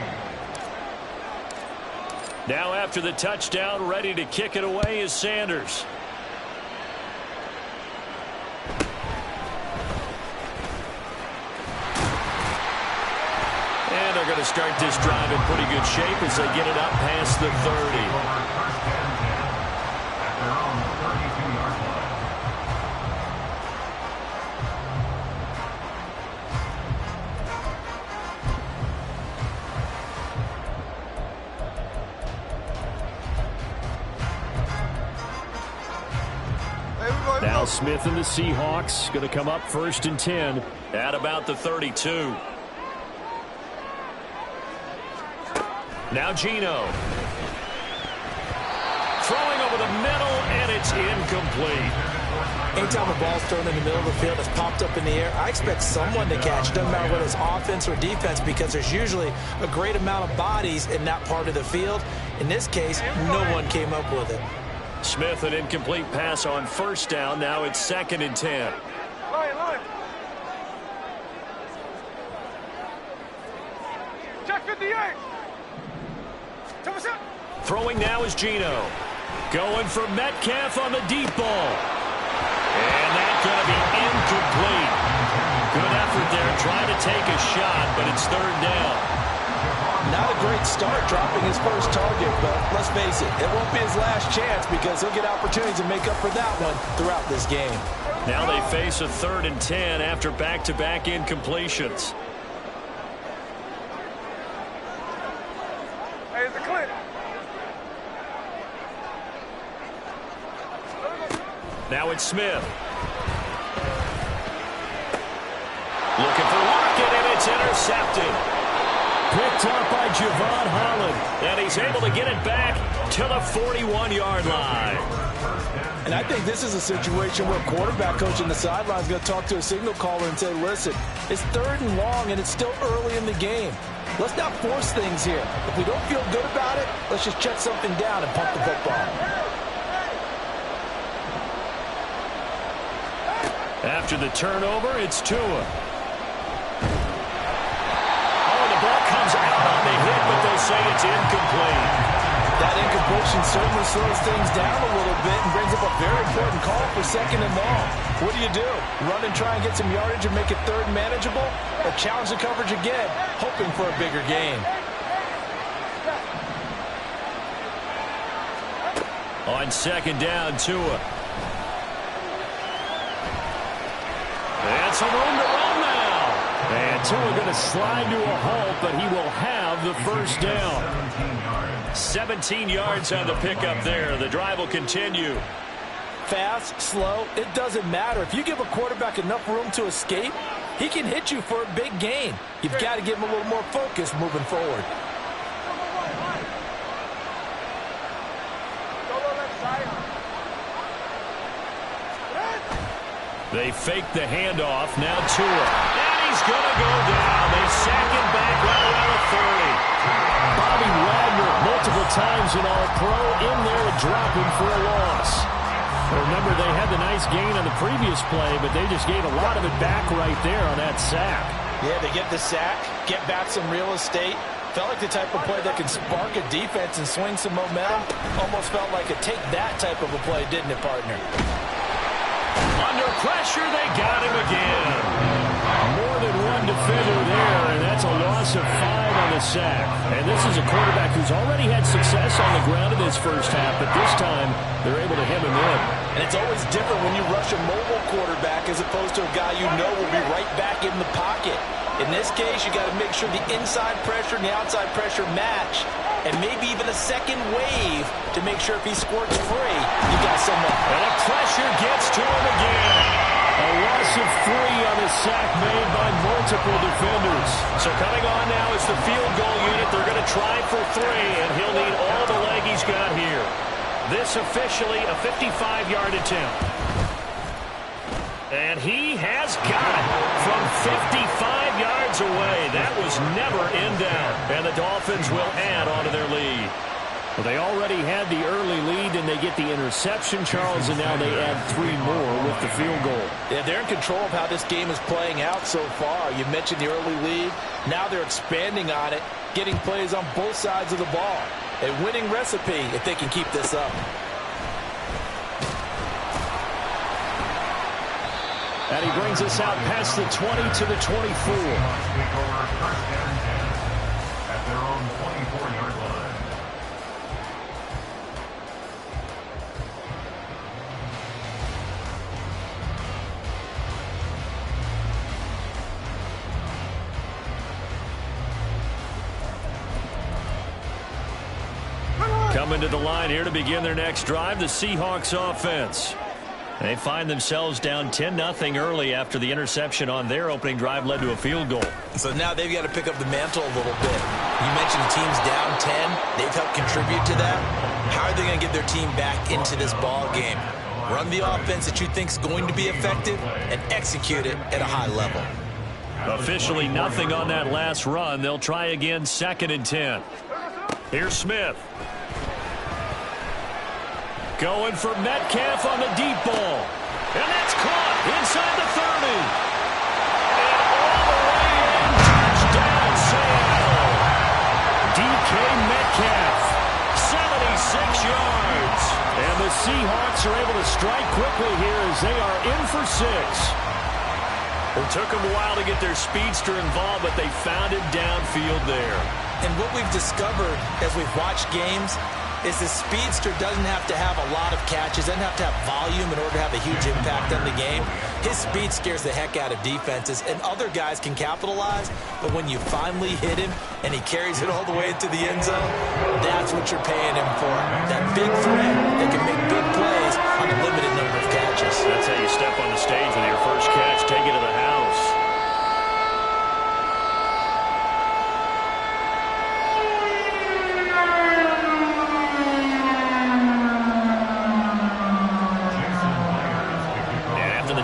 Now after the touchdown, ready to kick it away is Sanders. And they're going to start this drive in pretty good shape as they get it up past the 30. Now Smith and the Seahawks going to come up 1st and 10 at about the 32. Now Geno. Throwing over the middle, and it's incomplete. Anytime a ball's thrown in the middle of the field, it's popped up in the air, I expect someone to catch. Doesn't matter whether it's offense or defense, because there's usually a great amount of bodies in that part of the field. In this case, no one came up with it. Smith, an incomplete pass on 1st down. Now it's 2nd and 10. Line. Check 58. Throwing now is Geno. Going for Metcalf on the deep ball. And that's going to be incomplete. Good effort there, trying to take a shot, but it's 3rd down. Not a great start dropping his first target, but let's face it, it won't be his last chance because he'll get opportunities to make up for that one throughout this game. Now they face a 3rd and 10 after back-to-back incompletions. Hey, it's a clip. Now it's Smith. Looking for Lockett, and it's intercepted. Picked up by Javon Holland, and he's able to get it back to the 41-yard line. And I think this is a situation where a quarterback coach on the sideline is going to talk to a signal caller and say, listen, it's 3rd and long, and it's still early in the game. Let's not force things here. If we don't feel good about it, let's just check something down and pump the football. After the turnover, it's Tua. Ball comes out on the hit, but they'll say it's incomplete. That incompletion certainly slows things down a little bit and brings up a very important call for 2nd and long. What do? Run and try and get some yardage and make it 3rd manageable? Or challenge the coverage again, hoping for a bigger gain? On 2nd down, Tua. And some room to run now. And Tua going to slide to a halt, but he will have the 1st down. 17 yards on the pickup there. The drive will continue. Fast, slow, it doesn't matter. If you give a quarterback enough room to escape, he can hit you for a big gain. You've got to give him a little more focus moving forward. They fake the handoff. Now Tua. He's going to go down. They sack him back right around the 30. Bobby Wagner multiple times in All-Pro in there to drop him for a loss. Remember, they had the nice gain on the previous play, but they just gave a lot of it back right there on that sack. Yeah, they get the sack, get back some real estate. Felt like the type of play that can spark a defense and swing some momentum. Almost felt like a take that type of a play, didn't it, partner? Under pressure, they got him again. More than one defender there, and that's a loss of 5 on the sack. And this is a quarterback who's already had success on the ground in his first half, but this time they're able to hem him in. And it's always different when you rush a mobile quarterback as opposed to a guy you know will be right back in the pocket. In this case, you got to make sure the inside pressure and the outside pressure match. and maybe even a second wave to make sure if he squirts free, you got someone. And the pressure gets to him again. A loss of 3 on the sack made by multiple defenders. So coming on now is the field goal unit. They're going to try for 3, and he'll need all the leg he's got here. This officially a 55-yard attempt. And he has got it from 55 yards away. That was never in doubt. And the Dolphins will add on to their lead. Well, they already had the early lead, and they get the interception, Charles, and now they add 3 more with the field goal. Yeah, they're in control of how this game is playing out so far. You mentioned the early lead. Now they're expanding on it, getting plays on both sides of the ball. A winning recipe if they can keep this up. And he brings us out past the 20 to the 24. At their own 24-yard line. Coming to the line here to begin their next drive, the Seahawks offense. They find themselves down 10-0 early after the interception on their opening drive led to a field goal. So now they've got to pick up the mantle a little bit. You mentioned the team's down 10. They've helped contribute to that. How are they going to get their team back into this ball game? Run the offense that you think is going to be effective and execute it at a high level. Officially nothing on that last run. They'll try again, 2nd and 10. Here's Smith. Going for Metcalf on the deep ball. And that's caught inside the 30. And all the way in. Touchdown, Seattle. DK Metcalf, 76 yards. And the Seahawks are able to strike quickly here as they are in for 6. It took them a while to get their speedster involved, but they found him downfield there. And what we've discovered as we've watched games is the speedster doesn't have to have a lot of catches, doesn't have to have volume in order to have a huge impact on the game. His speed scares the heck out of defenses, and other guys can capitalize, but when you finally hit him and he carries it all the way into the end zone, that's what you're paying him for. That big threat that can make big plays on a limited number of catches. That's how you step on the stage with your first catch, take it to the house.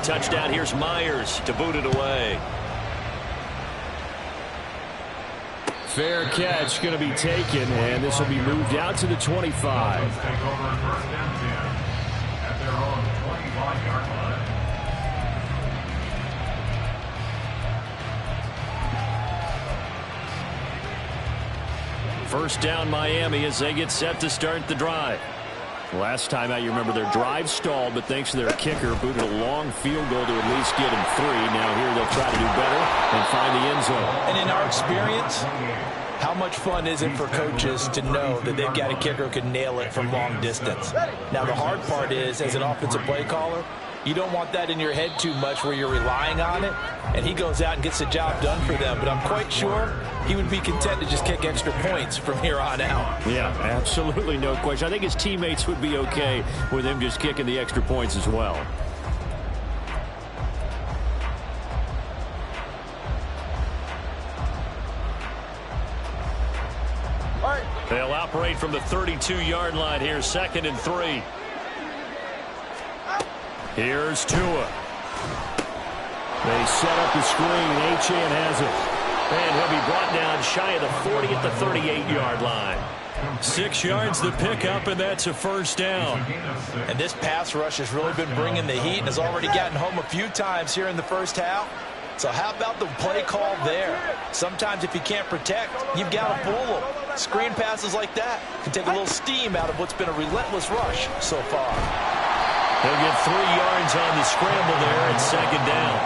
Touchdown. Here's Myers to boot it away. Fair catch going to be taken, and this will be moved out to the 25. Take over 1st and 10 at their own 25-yard line. First down, Miami, as they get set to start the drive. Last time out, you remember their drive stalled, but thanks to their kicker, booted a long field goal to at least get him 3. Now here they'll try to do better and find the end zone. And in our experience, how much fun is it for coaches to know that they've got a kicker who can nail it from long distance? Now, the hard part is, as an offensive play caller, you don't want that in your head too much where you're relying on it, and he goes out and gets the job done for them. But I'm quite sure he would be content to just kick extra points from here on out. Yeah, absolutely no question. I think his teammates would be okay with him just kicking the extra points as well. They'll operate from the 32-yard line here, 2nd and 3. Here's Tua. They set up the screen. Achane has it. And he'll be brought down shy of the 40 at the 38-yard line. 6 yards the pickup, and that's a first down. And this pass rush has really been bringing the heat and has already gotten home a few times here in the first half. So how about the play call there? Sometimes if you can't protect, you've got to fool them. Screen passes like that can take a little steam out of what's been a relentless rush so far. They'll get 3 yards on the scramble there at 2nd down.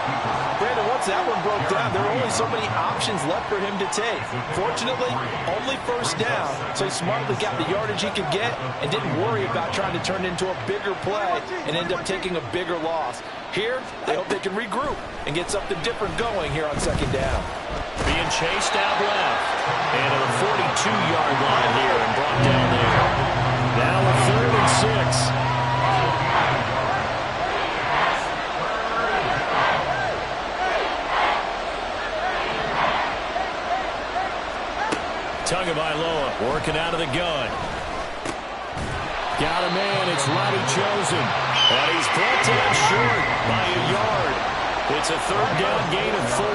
Brandon, once that one broke down, there are only so many options left for him to take. Fortunately, only first down, so he smartly got the yardage he could get and didn't worry about trying to turn it into a bigger play and end up taking a bigger loss. Here, they hope they can regroup and get something different going here on second down. Being chased out left. And at the 42-yard line here and brought down there. Now a 3rd and 6. Tagovailoa working out of the gun. Got a man. It's Roddy Chosen. And he's brought down short by a yard. It's a 3rd down gain of 4.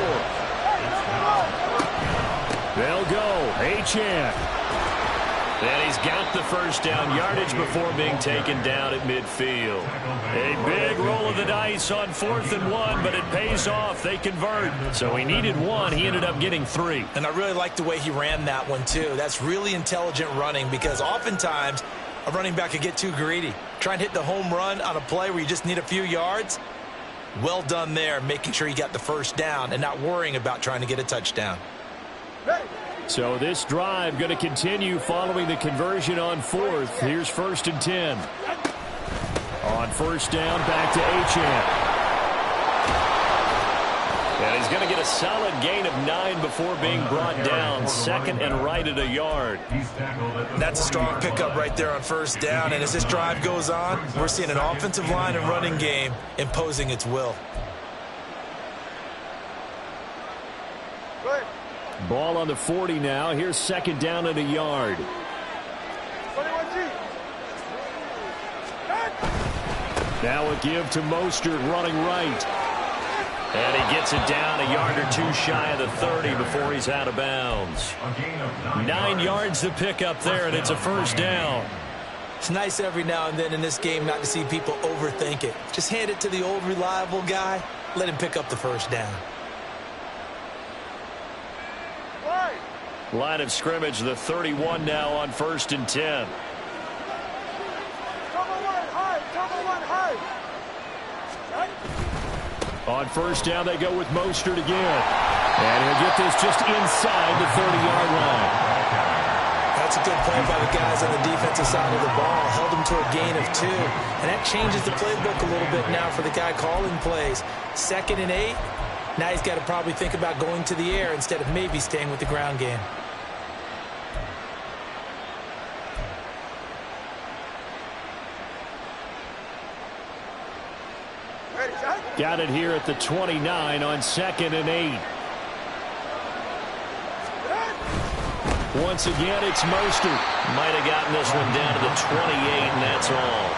They'll go. Achane. And he's got the first down yardage before being taken down at midfield. A big roll of the dice on 4th and 1, but it pays off. They convert. So he needed 1. He ended up getting 3. And I really like the way he ran that one, too. That's really intelligent running because oftentimes a running back could get too greedy. Try and hit the home run on a play where you just need a few yards. Well done there, making sure he got the first down and not worrying about trying to get a touchdown. So this drive going to continue following the conversion on 4th. Here's 1st and 10. On 1st down, back to Achane. And he's going to get a solid gain of 9 before being brought down. 2nd and right at a yard. That's a strong pickup right there on 1st down. And as this drive goes on, we're seeing an offensive line and running game imposing its will. Ball on the 40 now. Here's 2nd down at a yard. Now a give to Mostert running right. And he gets it down a yard or 2 shy of the 30 before he's out of bounds. 9 yards to pick up there, and it's a 1st down. It's nice every now and then in this game not to see people overthink it. Just hand it to the old reliable guy. Let him pick up the 1st down. Line of scrimmage, the 31 now on 1st and 10. On 1st down, they go with Mostert again. And he'll get this just inside the 30-yard line. That's a good play by the guys on the defensive side of the ball. Held them to a gain of 2. And that changes the playbook a little bit now for the guy calling plays. 2nd and 8. Now he's got to probably think about going to the air instead of maybe staying with the ground game. Got it here at the 29 on 2nd and 8. Once again, it's Mostert. Might have gotten this one down to the 28, and that's all.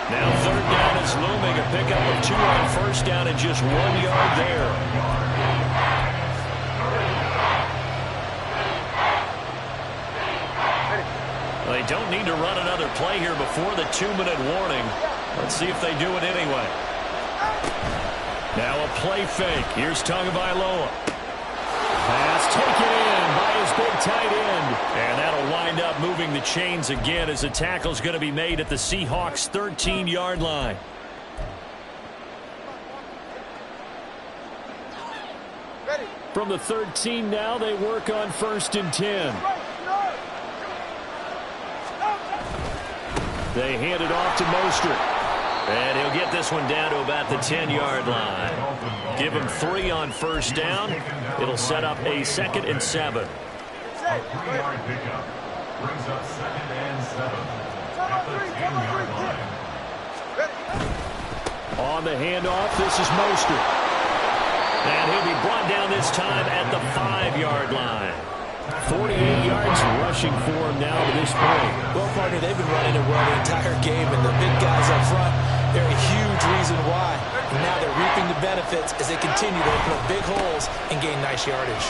Now 3rd down is looming. A pickup of 2 on 1st down and just 1 yard there. They don't need to run another play here before the 2-minute warning. Let's see if they do it anyway. Now a play fake. Here's Tagovailoa. Pass taken in by his big tight end. And that'll wind up moving the chains again as the tackle's going to be made at the Seahawks' 13-yard line. From the 13 now, they work on 1st and 10. They hand it off to Mostert. And he'll get this one down to about the 10-yard line. Give him 3 on 1st down. It'll set up a 2nd and 7. A 3-yard pickup brings up 2nd and 7 at the 10-yard line. On the handoff, this is Mostert. And he'll be brought down this time at the 5-yard line. 48 yards rushing for him now to this point. Well, partner, they've been running it well the entire game, and the big guys up front, they're a huge reason why. And now they're reaping the benefits as they continue to open up big holes and gain nice yardage.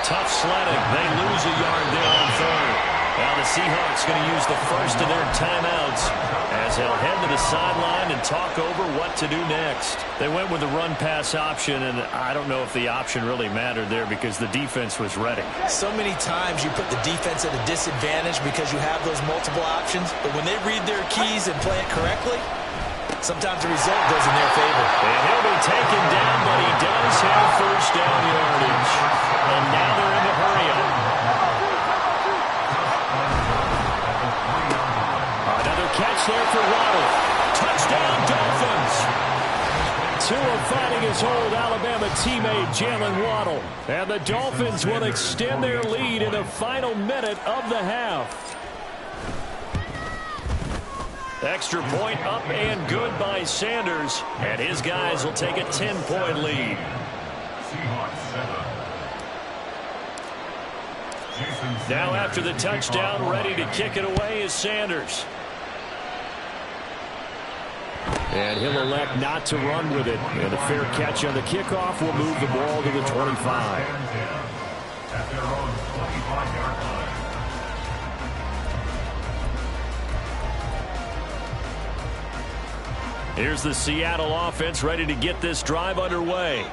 Tough sledding. They lose a yard there on 3rd. Now the Seahawks going to use the first of their timeouts as they'll head to the sideline and talk over what to do next. They went with the run-pass option, and I don't know if the option really mattered there because the defense was ready. So many times you put the defense at a disadvantage because you have those multiple options, but when they read their keys and play it correctly, sometimes the result goes in their favor. And he'll be taken down, but he does have 1st down yardage. And now they're in the hurry-up. Another catch there for Waddle. Touchdown, Dolphins. Tua finding his old Alabama teammate Jalen Waddle. And the Dolphins will extend their lead in the final minute of the half. Extra point up and good by Sanders. And his guys will take a 10-point lead. Now after the touchdown, ready to kick it away is Sanders. And he'll elect not to run with it. And a fair catch on the kickoff will move the ball to the 25. At their own 25-yard line. Here's the Seattle offense ready to get this drive underway.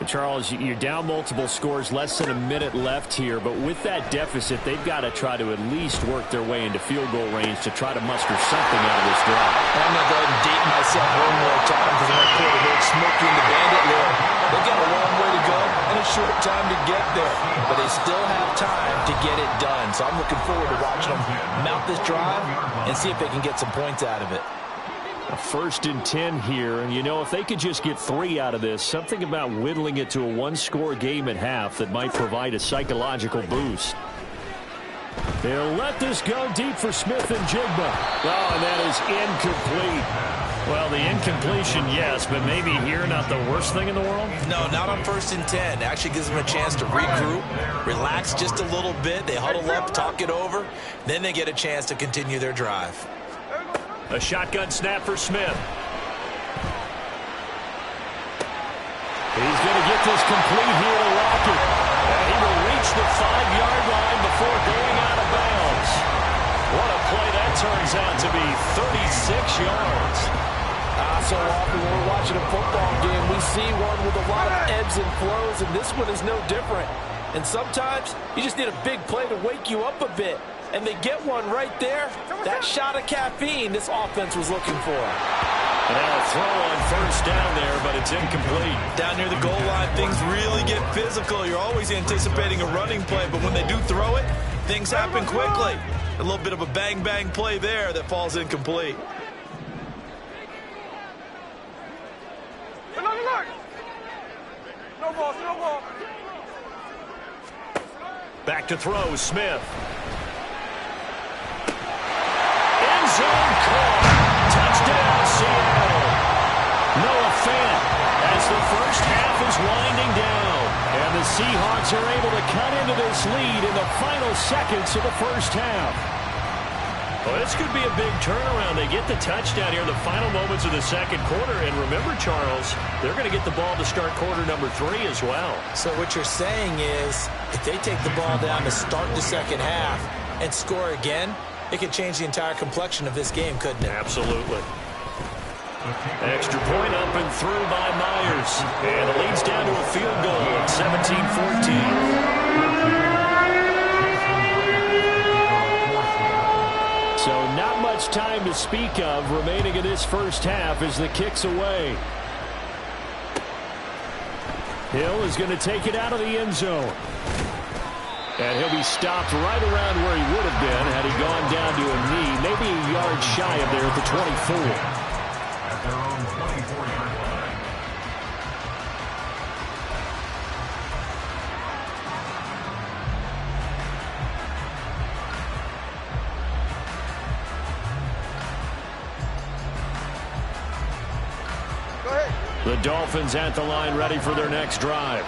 Charles, you're down multiple scores, less than a minute left here, but with that deficit, they've got to try to at least work their way into field goal range to try to muster something out of this drive. I'm going to go ahead and date myself one more time because I'm going to quarterback smoking the bandit lure. They've got a long way to go and a short time to get there, but they still have time to get it done. So I'm looking forward to watching them mount this drive and see if they can get some points out of it. A 1st and 10 here, and you know, if they could just get 3 out of this, something about whittling it to a one-score game at half that might provide a psychological boost. They'll let this go deep for Smith and Jigba. Oh, and that is incomplete. Well, the incompletion, yes, but maybe here not the worst thing in the world? No, not on 1st and 10. Actually gives them a chance to regroup, relax just a little bit. They huddle up, talk it over. Then they get a chance to continue their drive. A shotgun snap for Smith. He's going to get this complete here to Lockett. And he will reach the 5-yard line before going out of bounds. What a play that turns out to be, 36 yards. So often when we're watching a football game, we see one with a lot of ebbs and flows, and this one is no different. And sometimes you just need a big play to wake you up a bit. And they get one right there. That shot of caffeine this offense was looking for. And now a throw on 1st down there, but it's incomplete. Down near the goal line, things really get physical. You're always anticipating a running play, but when they do throw it, things happen quickly. A little bit of a bang-bang play there that falls incomplete. No ball, no ball. Back to throw, Smith. Zone call. Touchdown, Seattle. Noah Fant as the first half is winding down. And the Seahawks are able to cut into this lead in the final seconds of the first half. Well, this could be a big turnaround. They get the touchdown here in the final moments of the second quarter. And remember, Charles, they're going to get the ball to start quarter number 3 as well. So what you're saying is if they take the ball down to start the second half and score again, it could change the entire complexion of this game, couldn't it? Absolutely. Extra point up and through by Myers. And it leads down to a field goal at 17-14. So not much time to speak of remaining in this first half as the kick's away. Hill is going to take it out of the end zone. And he'll be stopped right around where he would have been had he gone down to a knee, maybe a yard shy of there at the 24. At their own 24-yard line. Go ahead. The Dolphins at the line ready for their next drive.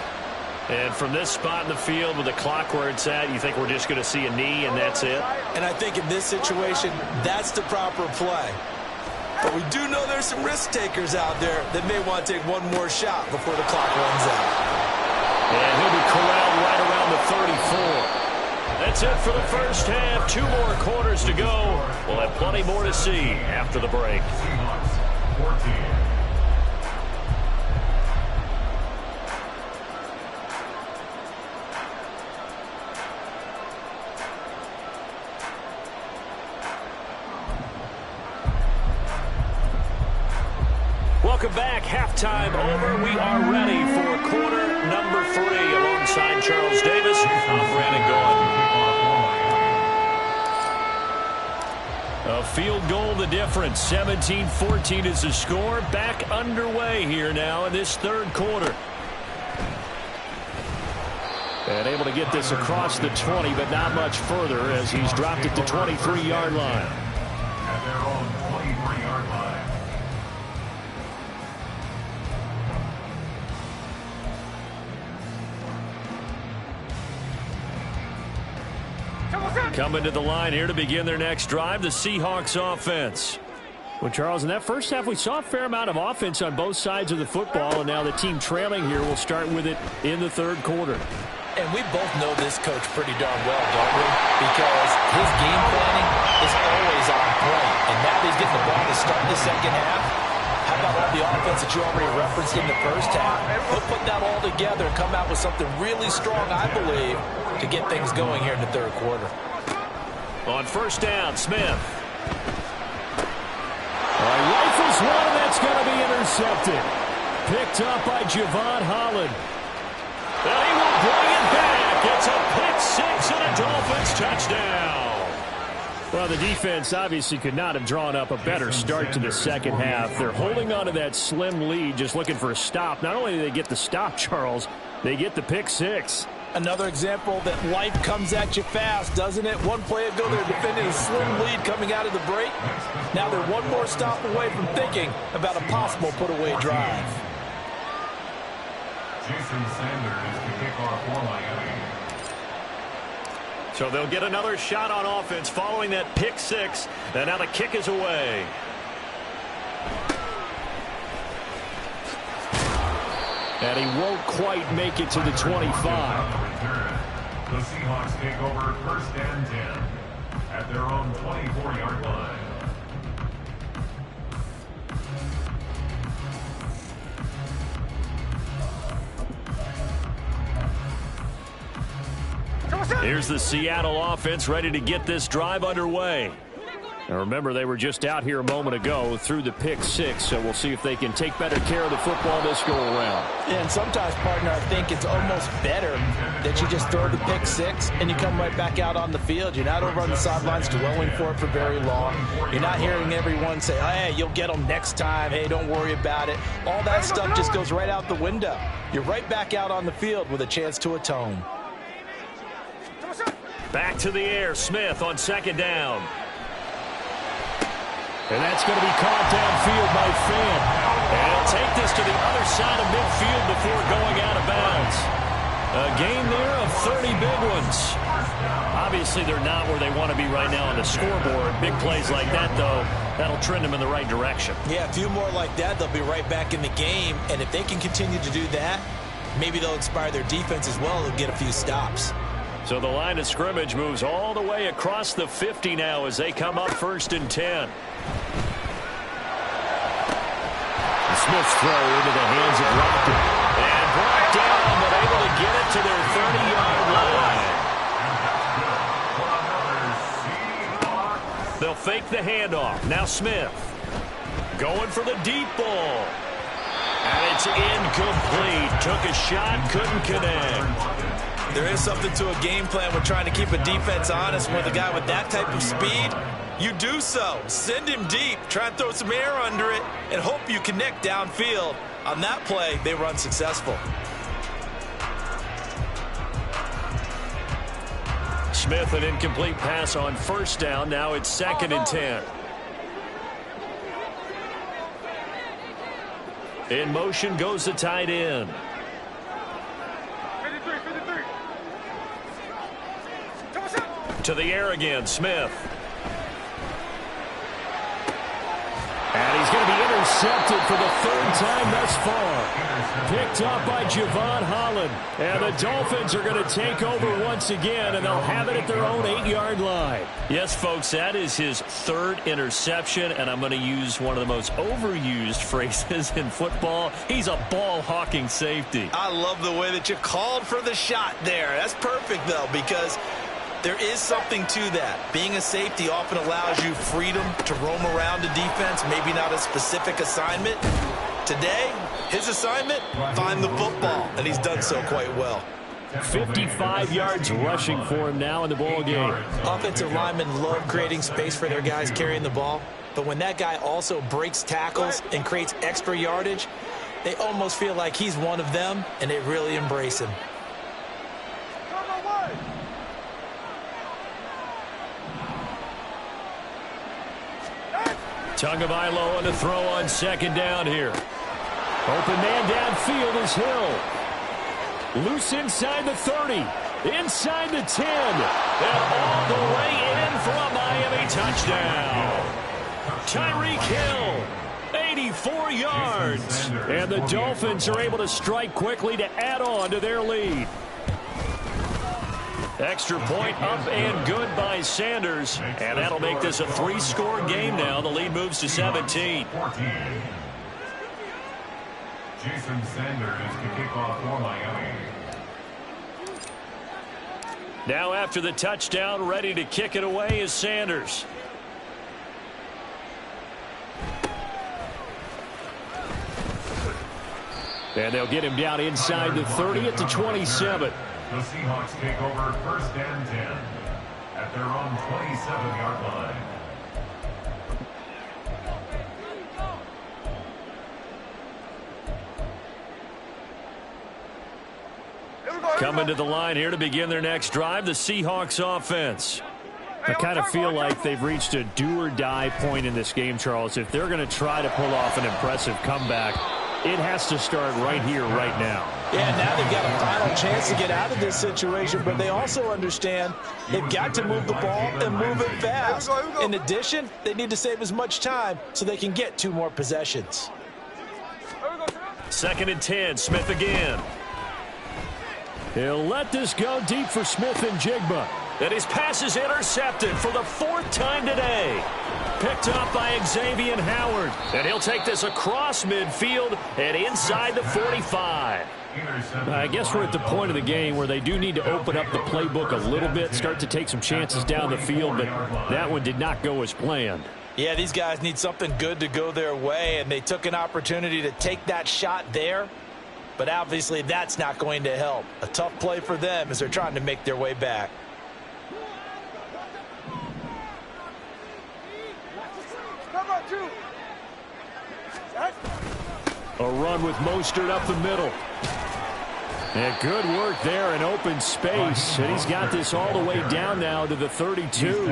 And from this spot in the field with the clock where it's at, you think we're just going to see a knee and that's it? And I think in this situation, that's the proper play. But we do know there's some risk takers out there that may want to take one more shot before the clock runs out. And he'll be corralled right around the 34. That's it for the first half. 2 more quarters to go. We'll have plenty more to see after the break. Seahawks 14. Welcome back. Halftime over. We are ready for quarter number 3 alongside Charles Davis. I'm Brandon Gaughan. A field goal the difference. 17-14 is the score. Back underway here now in this third quarter. And able to get this across the 20, but not much further as he's dropped it to 23-yard line. At their own 23-yard line. Coming to the line here to begin their next drive, the Seahawks offense. Well, Charles, in that first half, we saw a fair amount of offense on both sides of the football, and now the team trailing here will start with it in the third quarter. And we both know this coach pretty darn well, don't we? Because his game planning is always on point. And now that he's getting the ball to start the second half, how about all the offense that you already referenced in the first half? He'll put that all together and come out with something really strong, I believe, to get things going here in the third quarter. On first down, Smith. Rifles one, that's going to be intercepted. Picked up by Javon Holland. And he will bring it back. It's a pick six and a Dolphins touchdown. Well, the defense obviously could not have drawn up a better start to the second half. They're holding on to that slim lead, just looking for a stop. Not only do they get the stop, Charles, they get the pick six. Another example that life comes at you fast, doesn't it? One play ago, they're defending a slim lead coming out of the break. Now they're one more stop away from thinking about a possible put-away drive. Jason Sanders is the kickoff for Miami. So they'll get another shot on offense following that pick six. And now the kick is away. And he won't quite make it to the 25. The Seahawks take over first and 10 at their own 24-yard line. Here's the Seattle offense ready to get this drive underway. Now remember, they were just out here a moment ago through the pick six, so we'll see if they can take better care of the football this go around. And sometimes, partner, I think it's almost better that you just throw the pick six and you come right back out on the field. You're not over on the sidelines dwelling for it for very long. You're not hearing everyone say, hey, you'll get them next time. Hey, don't worry about it. All that stuff just goes right out the window. You're right back out on the field with a chance to atone. Back to the air, Smith on second down. And that's going to be caught downfield by Finn. And he'll take this to the other side of midfield before going out of bounds. A gain there of 30 big ones. Obviously, they're not where they want to be right now on the scoreboard. Big plays like that, though, that'll trend them in the right direction. Yeah, a few more like that, they'll be right back in the game. And if they can continue to do that, maybe they'll inspire their defense as well and get a few stops. So the line of scrimmage moves all the way across the 50 now as they come up first and 10. Smith's throw into the hands of Rocket. And brought down, but able to get it to their 30-yard line. They'll fake the handoff. Now Smith going for the deep ball. And it's incomplete. Took a shot, couldn't connect. There is something to a game plan with trying to keep a defense honest with a guy with that type of speed. You do so. Send him deep. Try and throw some air under it and hope you connect downfield. On that play, they were unsuccessful. Smith, an incomplete pass on first down. Now it's second and 10. In motion goes the tight end. To the air again, Smith. And he's going to be intercepted for the third time thus far. Picked up by Javon Holland. And the Dolphins are going to take over once again, and they'll have it at their own 8-yard line. Yes, folks, that is his third interception, and I'm going to use one of the most overused phrases in football. He's a ball-hawking safety. I love the way that you called for the shot there. That's perfect, though, because there is something to that. Being a safety often allows you freedom to roam around a defense, maybe not a specific assignment. Today, his assignment, find the football, and he's done so quite well. 55 yards rushing for him now in the ball game. Offensive linemen love creating space for their guys carrying the ball, but when that guy also breaks tackles and creates extra yardage, they almost feel like he's one of them, and they really embrace him. Tagovailoa on the throw on second down here. Open man downfield is Hill. Loose inside the 30. Inside the 10. And all the way in for a Miami touchdown. Tyreek Hill, 84 yards. And the Dolphins are able to strike quickly to add on to their lead. Extra point up and good by Sanders. And that'll make this a 3-score game now. The lead moves to 17. Jason Sanders to kick off for Miami. Now after the touchdown, ready to kick it away is Sanders. And they'll get him down inside the 30 at the 27. The Seahawks take over 1st and 10 at their own 27-yard line. Coming to the line here to begin their next drive, the Seahawks offense. I kind of feel like they've reached a do-or-die point in this game, Charles. If they're going to try to pull off an impressive comeback, it has to start right here, right now. Yeah, now they've got a final chance to get out of this situation, but they also understand they've got to move the ball and move it fast. In addition, they need to save as much time so they can get 2 more possessions. 2nd and 10, Smith again. He'll let this go deep for Smith and Jigba. And his pass is intercepted for the 4th time today. Picked up by Xavier Howard. And he'll take this across midfield and inside the 45. I guess we're at the point of the game where they do need to open up the playbook a little bit, start to take some chances down the field, but that one did not go as planned. Yeah, these guys need something good to go their way, and they took an opportunity to take that shot there. But obviously that's not going to help. A tough play for them as they're trying to make their way back. A run with Mostert up the middle. And good work there in open space. And he's got this all the way down now to the 32.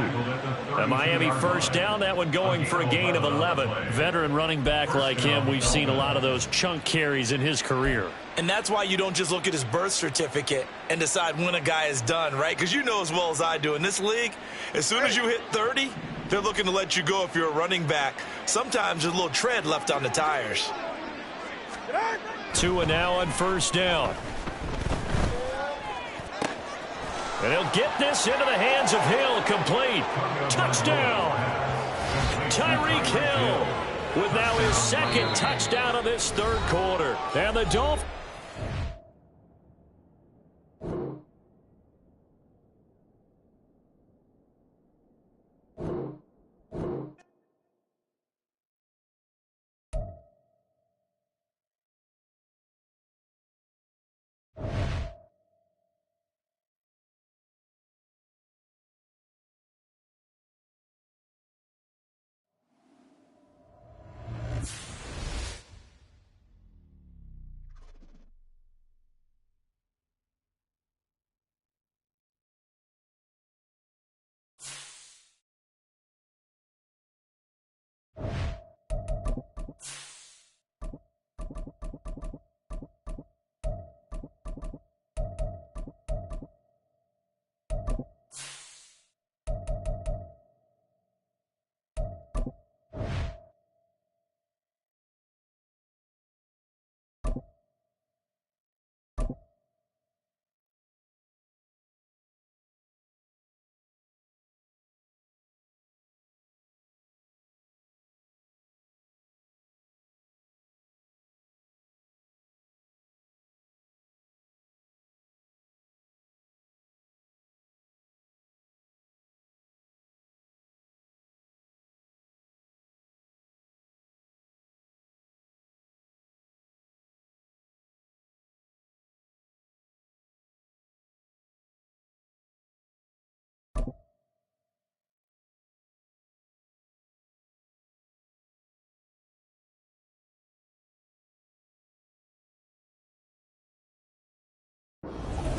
A Miami first down, that one going for a gain of 11. Veteran running back like him, we've seen a lot of those chunk carries in his career. And that's why you don't just look at his birth certificate and decide when a guy is done, right? Because you know as well as I do, in this league, as soon as you hit 30, they're looking to let you go if you're a running back. Sometimes there's a little tread left on the tires. Tua now on first down. And he'll get this into the hands of Hill, complete. Touchdown! Tyreek Hill with now his 2nd touchdown of this 3rd quarter. And the Dolphins.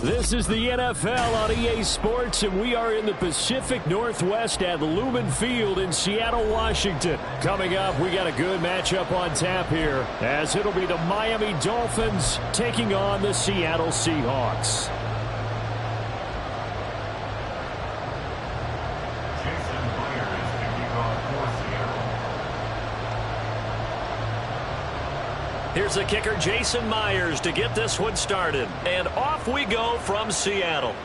This is the NFL on EA Sports, and we are in the Pacific Northwest at Lumen Field in Seattle, Washington. Coming up, we got a good matchup on tap here, as it'll be the Miami Dolphins taking on the Seattle Seahawks. Here's the kicker, Jason Myers, to get this one started. And off we go from Seattle.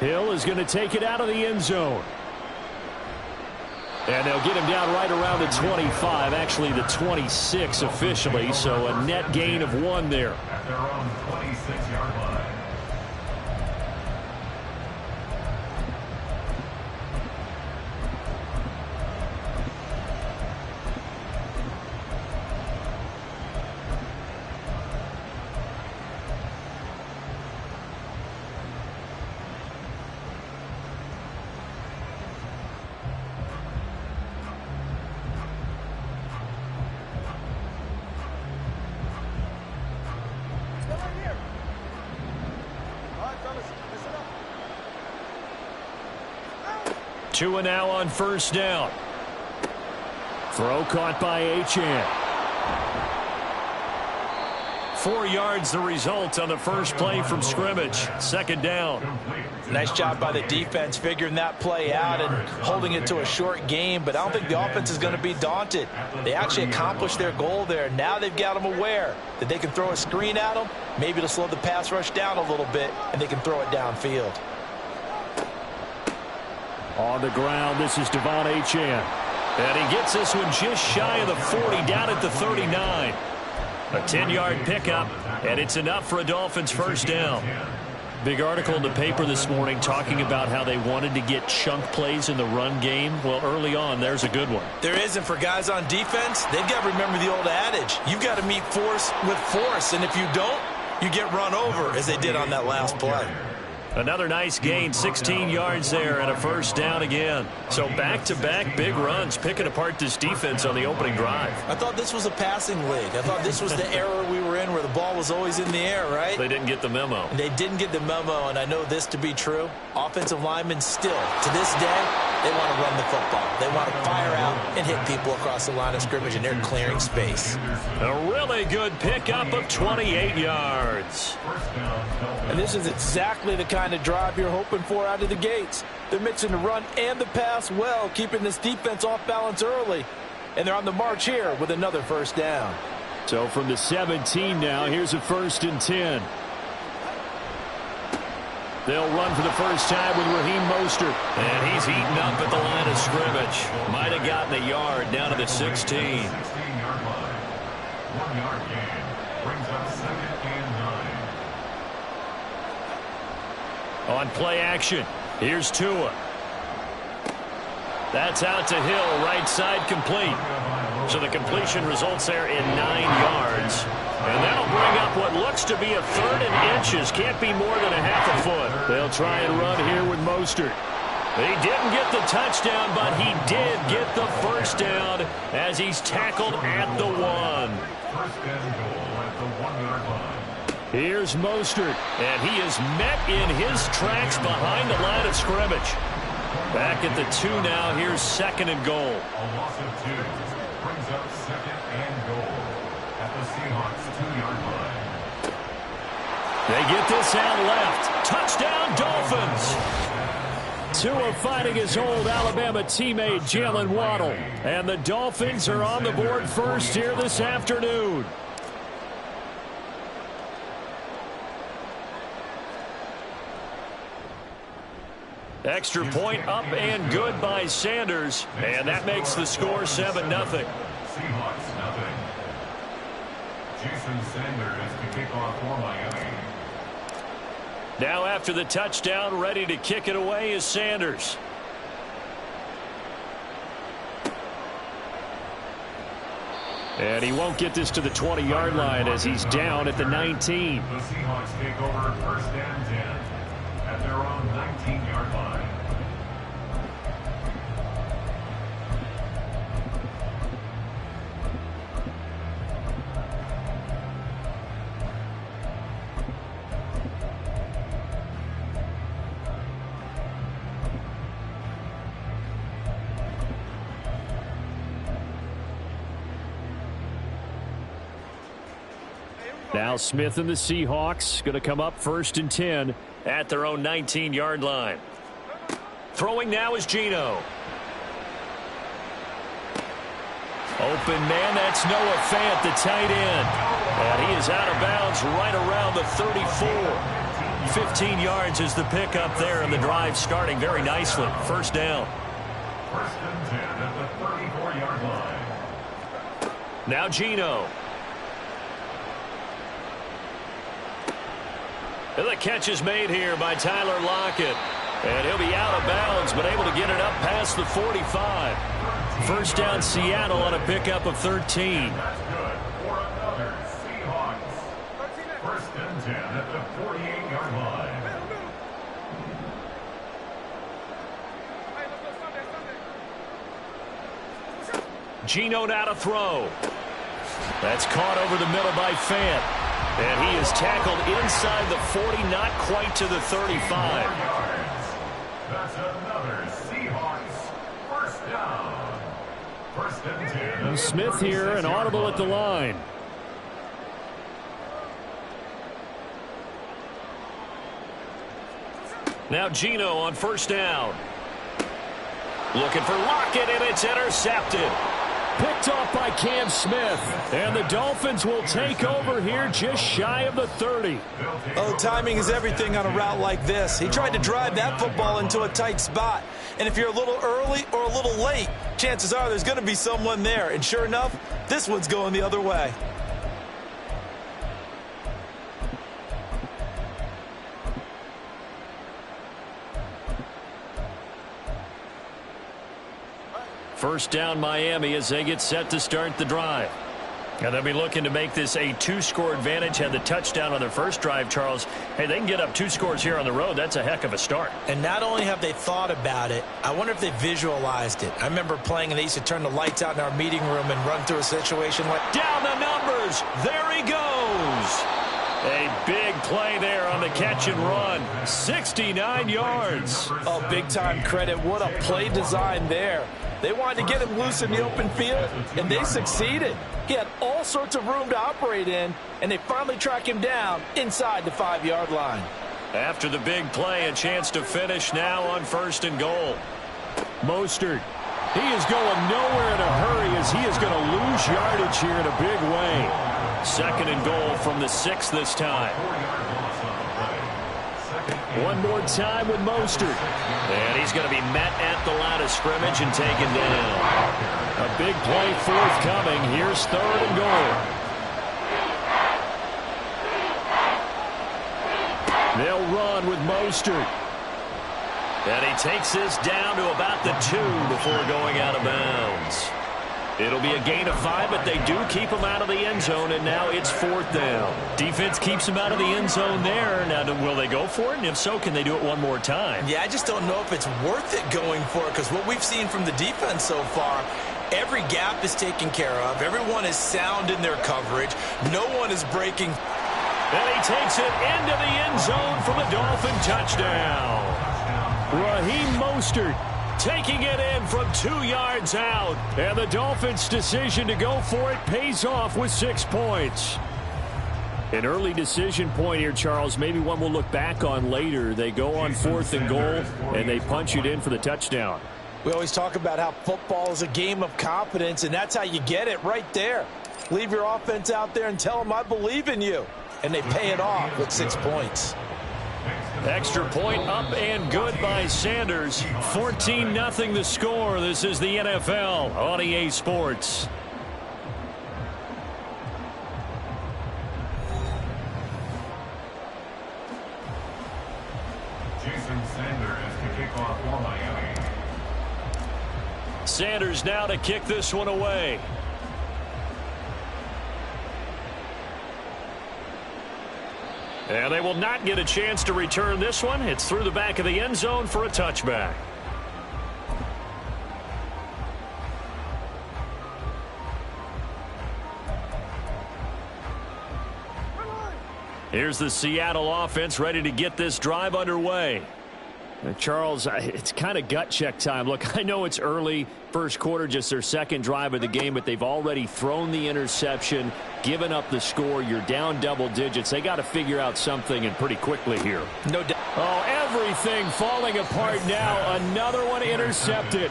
Hill is going to take it out of the end zone. And they'll get him down right around the 25, actually the 26 officially, so a net gain of 1 there. At their own 26-yard line. Two and now on first down. Throw caught by Achane. 4 yards the result on the first play from scrimmage. Second down. Nice job by the defense figuring that play out and holding it to a short game, but I don't think the offense is going to be daunted. They actually accomplished their goal there. Now they've got them aware that they can throw a screen at them, maybe to slow the pass rush down a little bit, and they can throw it downfield. On the ground, this is Devon Achane. And he gets this one just shy of the 40, down at the 39. A 10-yard pickup, and it's enough for a Dolphins first down. Big article in the paper this morning talking about how they wanted to get chunk plays in the run game. Well, early on, there's a good one. There isn't for guys on defense. They've got to remember the old adage. You've got to meet force with force, and if you don't, you get run over, as they did on that last play. Another nice gain, 16 yards there, and a first down again. So back-to-back big runs, picking apart this defense on the opening drive. I thought this was a passing league. I thought this was the era we were in where the ball was always in the air, right? They didn't get the memo. And they didn't get the memo, and I know this to be true. Offensive linemen still, to this day, they want to run the football. They want to fire out and hit people across the line of scrimmage, and they're clearing space. A really good pickup of 28 yards. And this is exactly the kind of drive you're hoping for out of the gates. They're mixing the run and the pass well, keeping this defense off balance early. And they're on the march here with another first down. So from the 17 now, here's a 1st and 10. They'll run for the first time with Raheem Mostert. And he's eaten up at the line of scrimmage. Might have gotten a yard down to the 16. 16-yard line. 1-yard gain. Brings up 2nd and 9. On play action, here's Tua. That's out to Hill, right side complete. So the completion results there in 9 yards. And that'll bring up what looks to be a 3rd and inches. Can't be more than a half a foot. They'll try and run here with Mostert. He didn't get the touchdown, but he did get the first down as he's tackled at the 1. First and goal at the 1-yard line. Here's Mostert, and he is met in his tracks behind the line of scrimmage. Back at the 2 now, here's 2nd and goal. A loss of 2 brings up 2nd and goal at the Seahawks 2-yard line. They get this out left. Touchdown, Dolphins. Tua fighting his old Alabama teammate, Jalen Waddle. And the Dolphins are on the board first here this afternoon. Extra point up and good by Sanders. And that makes the score 7-0. Seahawks 0. Jason Sanders to kick off for Miami. Now after the touchdown, ready to kick it away is Sanders. And he won't get this to the 20-yard line as he's down at the 19. The Seahawks take over 1st and 10 at their own 19-yard line. Now Smith and the Seahawks going to come up 1st and 10 at their own 19-yard line. Throwing now is Geno. Open man, that's Noah Fant, the tight end. And he is out of bounds right around the 34. 15 yards is the pickup there, and the drive starting very nicely. First down. 1st and 10 at the 34-yard line. Now Geno. And the catch is made here by Tyler Lockett. And he'll be out of bounds, but able to get it up past the 45. First down Seattle on a pickup of 13. That's good for another Seahawks. 1st and 10 at the 48-yard line. Geno now to throw. That's caught over the middle by Fant. And he is tackled inside the 40, not quite to the 35. That's another Seahawks first down. 1st and 10. And Smith here, an audible at the line. Now Geno on first down. Looking for Lockett, and it's intercepted. Picked off by Cam Smith. And the Dolphins will take over here just shy of the 30. Oh, timing is everything on a route like this. He tried to drive that football into a tight spot. And if you're a little early or a little late, chances are there's going to be someone there. And sure enough, this one's going the other way. First down Miami as they get set to start the drive. And they'll be looking to make this a 2-score advantage. Had the touchdown on their first drive, Charles. Hey, they can get up 2 scores here on the road. That's a heck of a start. And not only have they thought about it, I wonder if they visualized it. I remember playing and they used to turn the lights out in our meeting room and run through a situation like... Down the numbers. There he goes. A big play there on the catch and run. 69 yards. Oh, big-time credit. What a play design there. They wanted to get him loose in the open field, and they succeeded. He had all sorts of room to operate in, and they finally track him down inside the 5-yard line. After the big play, a chance to finish now on 1st and goal. Mostert. He is going nowhere in a hurry as he is going to lose yardage here in a big way. 2nd and goal from the 6 this time. One more time with Mostert. And he's going to be met at the line of scrimmage and taken down. A big play forthcoming. Here's 3rd and goal. They'll run with Mostert. And he takes this down to about the 2 before going out of bounds. It'll be a gain of 5, but they do keep him out of the end zone, and now it's 4th down. Defense keeps him out of the end zone there. Now, will they go for it? And if so, can they do it one more time? Yeah, I just don't know if it's worth it going for it, because what we've seen from the defense so far, every gap is taken care of. Everyone is sound in their coverage. No one is breaking. And he takes it into the end zone for the Dolphin touchdown. Raheem Mostert taking it in from 2 yards out. And the Dolphins' decision to go for it pays off with 6 points. An early decision point here, Charles. Maybe one we'll look back on later. They go on 4th and goal, and they punch it in for the touchdown. We always talk about how football is a game of confidence, and that's how you get it right there. Leave your offense out there and tell them, I believe in you. And they pay it off with 6 points. Extra point up and good by Sanders. 14-0 the score. This is the NFL on EA Sports. Jason Sanders to kick off for Miami. Sanders now to kick this one away. And they will not get a chance to return this one. It's through the back of the end zone for a touchback. Here's the Seattle offense ready to get this drive underway. Charles, it's kind of gut check time. Look, I know it's early, first quarter, just their second drive of the game, but they've already thrown the interception, given up the score. You're down double digits. They got to figure out something, and pretty quickly here. No doubt. Oh, everything falling apart now. Another one intercepted.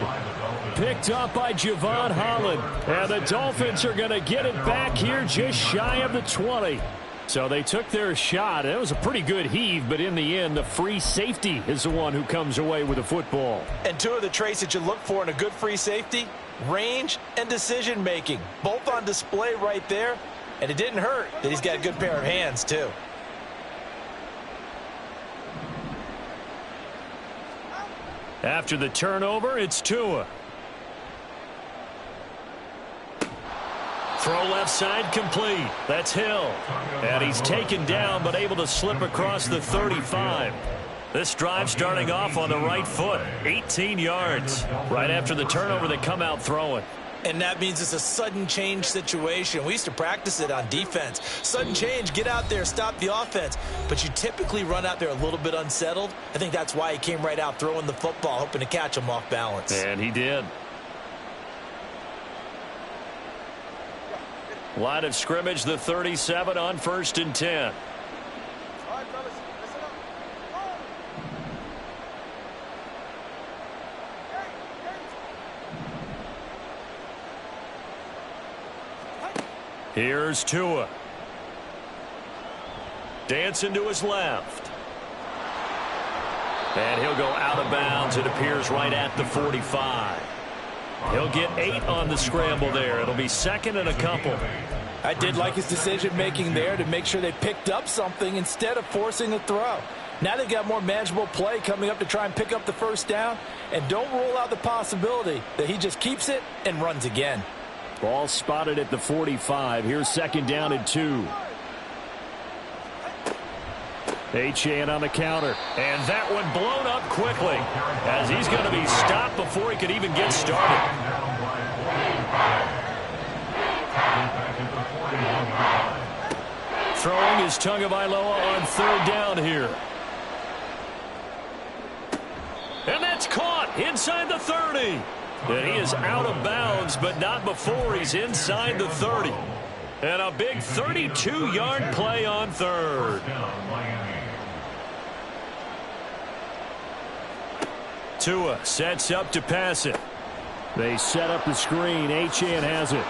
Picked up by Javon Holland. And the Dolphins are going to get it back here just shy of the 20. So they took their shot. It was a pretty good heave, but in the end, the free safety is the one who comes away with the football. And two of the traits that you look for in a good free safety, range and decision-making. Both on display right there. And it didn't hurt that he's got a good pair of hands, too. After the turnover, it's Tua. Throw left side complete. That's Hill. And he's taken down but able to slip across the 35. This drive starting off on the right foot. 18 yards. Right after the turnover, they come out throwing. And that means it's a sudden change situation. We used to practice it on defense. Sudden change, get out there, stop the offense. But you typically run out there a little bit unsettled. I think that's why he came right out throwing the football, hoping to catch him off balance. And he did. Line of scrimmage, the 37 on 1st and 10. All right, fellas, listen up. Here's Tua. Dancing to his left. And he'll go out of bounds, it appears, right at the 45. He'll get 8 on the scramble there. It'll be second and a couple. I did like his decision-making there to make sure they picked up something instead of forcing a throw. Now they've got more manageable play coming up to try and pick up the first down. And don't rule out the possibility that he just keeps it and runs again. Ball spotted at the 45. Here's second down and 2. Achane on the counter. And that one blown up quickly as he's going to be stopped before he could even get started. Throwing is Tagovailoa on third down here. And that's caught inside the 30. And he is out of bounds, but not before he's inside the 30. And a big 32-yard play on third. Tua sets up to pass it. They set up the screen. Achane has it.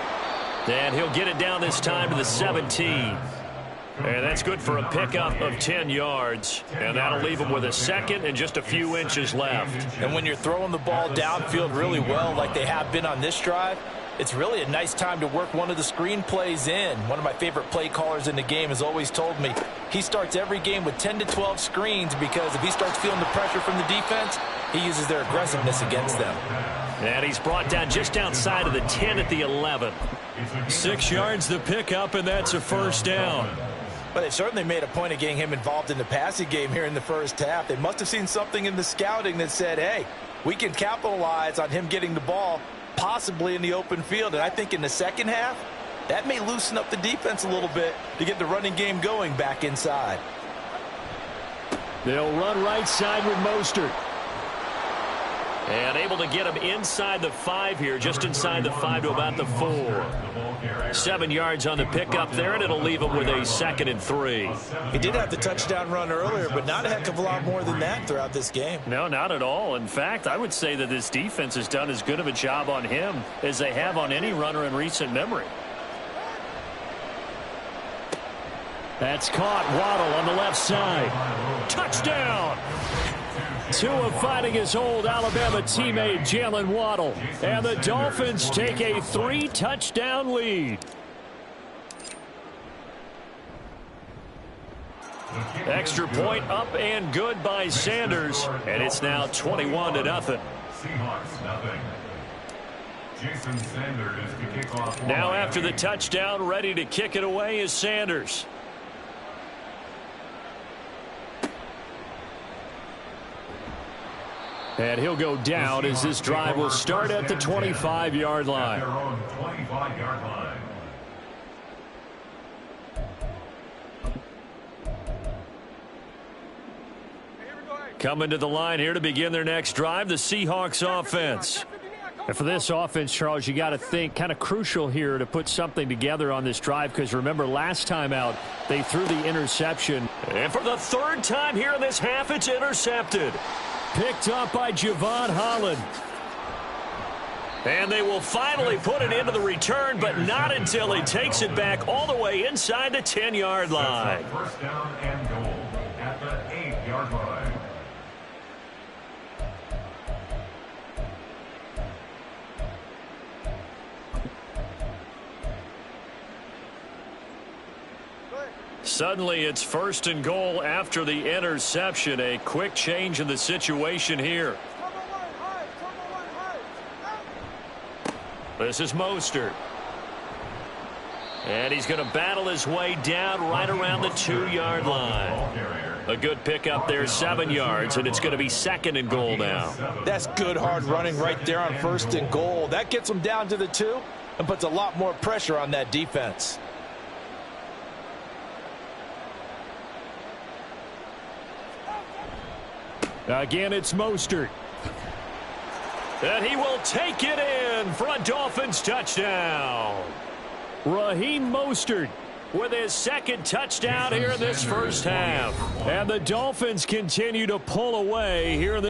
And he'll get it down this time to the 17. And that's good for a pickup of 10 yards. And that'll leave him with a second and just a few inches left. And when you're throwing the ball downfield really well like they have been on this drive, it's really a nice time to work one of the screen plays in. One of my favorite play callers in the game has always told me he starts every game with 10 to 12 screens because if he starts feeling the pressure from the defense, he uses their aggressiveness against them. And he's brought down just outside of the 10 at the 11. 6 yards the pickup, and that's a first down. But they certainly made a point of getting him involved in the passing game here in the first half. They must have seen something in the scouting that said, hey, we can capitalize on him getting the ball possibly in the open field. And I think in the second half, that may loosen up the defense a little bit to get the running game going back inside. They'll run right side with Mostert. And able to get him inside the 5 here, just inside the 5 to about the 4. 7 yards on the pickup there, and it'll leave him with a second and 3. He did have the touchdown run earlier, but not a heck of a lot more than that throughout this game. No, not at all. In fact, I would say that this defense has done as good of a job on him as they have on any runner in recent memory. That's caught. Waddle on the left side. Touchdown! Tua fighting his old Alabama teammate Jalen Waddle. And the Dolphins take a 3-touchdown lead. Extra point up and good by Sanders. And it's now 21-0. Seahawks nothing. Jason Sanders to kick off. Now after the touchdown, ready to kick it away is Sanders. And he'll go down as this drive will start at the 25-yard line. Their own 25-yard line. Here we go, hey. Coming to the line here to begin their next drive, the Seahawks offense. And for this offense, Charles, you got to think kind of crucial here to put something together on this drive, because remember last time out they threw the interception. And for the third time here in this half, it's intercepted. Picked up by Javon Holland. And they will finally put it into the return, but not until he takes it back all the way inside the 10-yard line. First down and goal at the 8-yard line. Suddenly it's first and goal after the interception. A quick change in the situation here. This is Mostert. And he's going to battle his way down right around the 2-yard line. A good pickup there, 7 yards, and it's going to be second and goal now. That's good hard running right there on first and goal. That gets them down to the 2 and puts a lot more pressure on that defense. Again, it's Mostert. And he will take it in for a Dolphins touchdown. Raheem Mostert with his second touchdown here in this first half. And the Dolphins continue to pull away here in this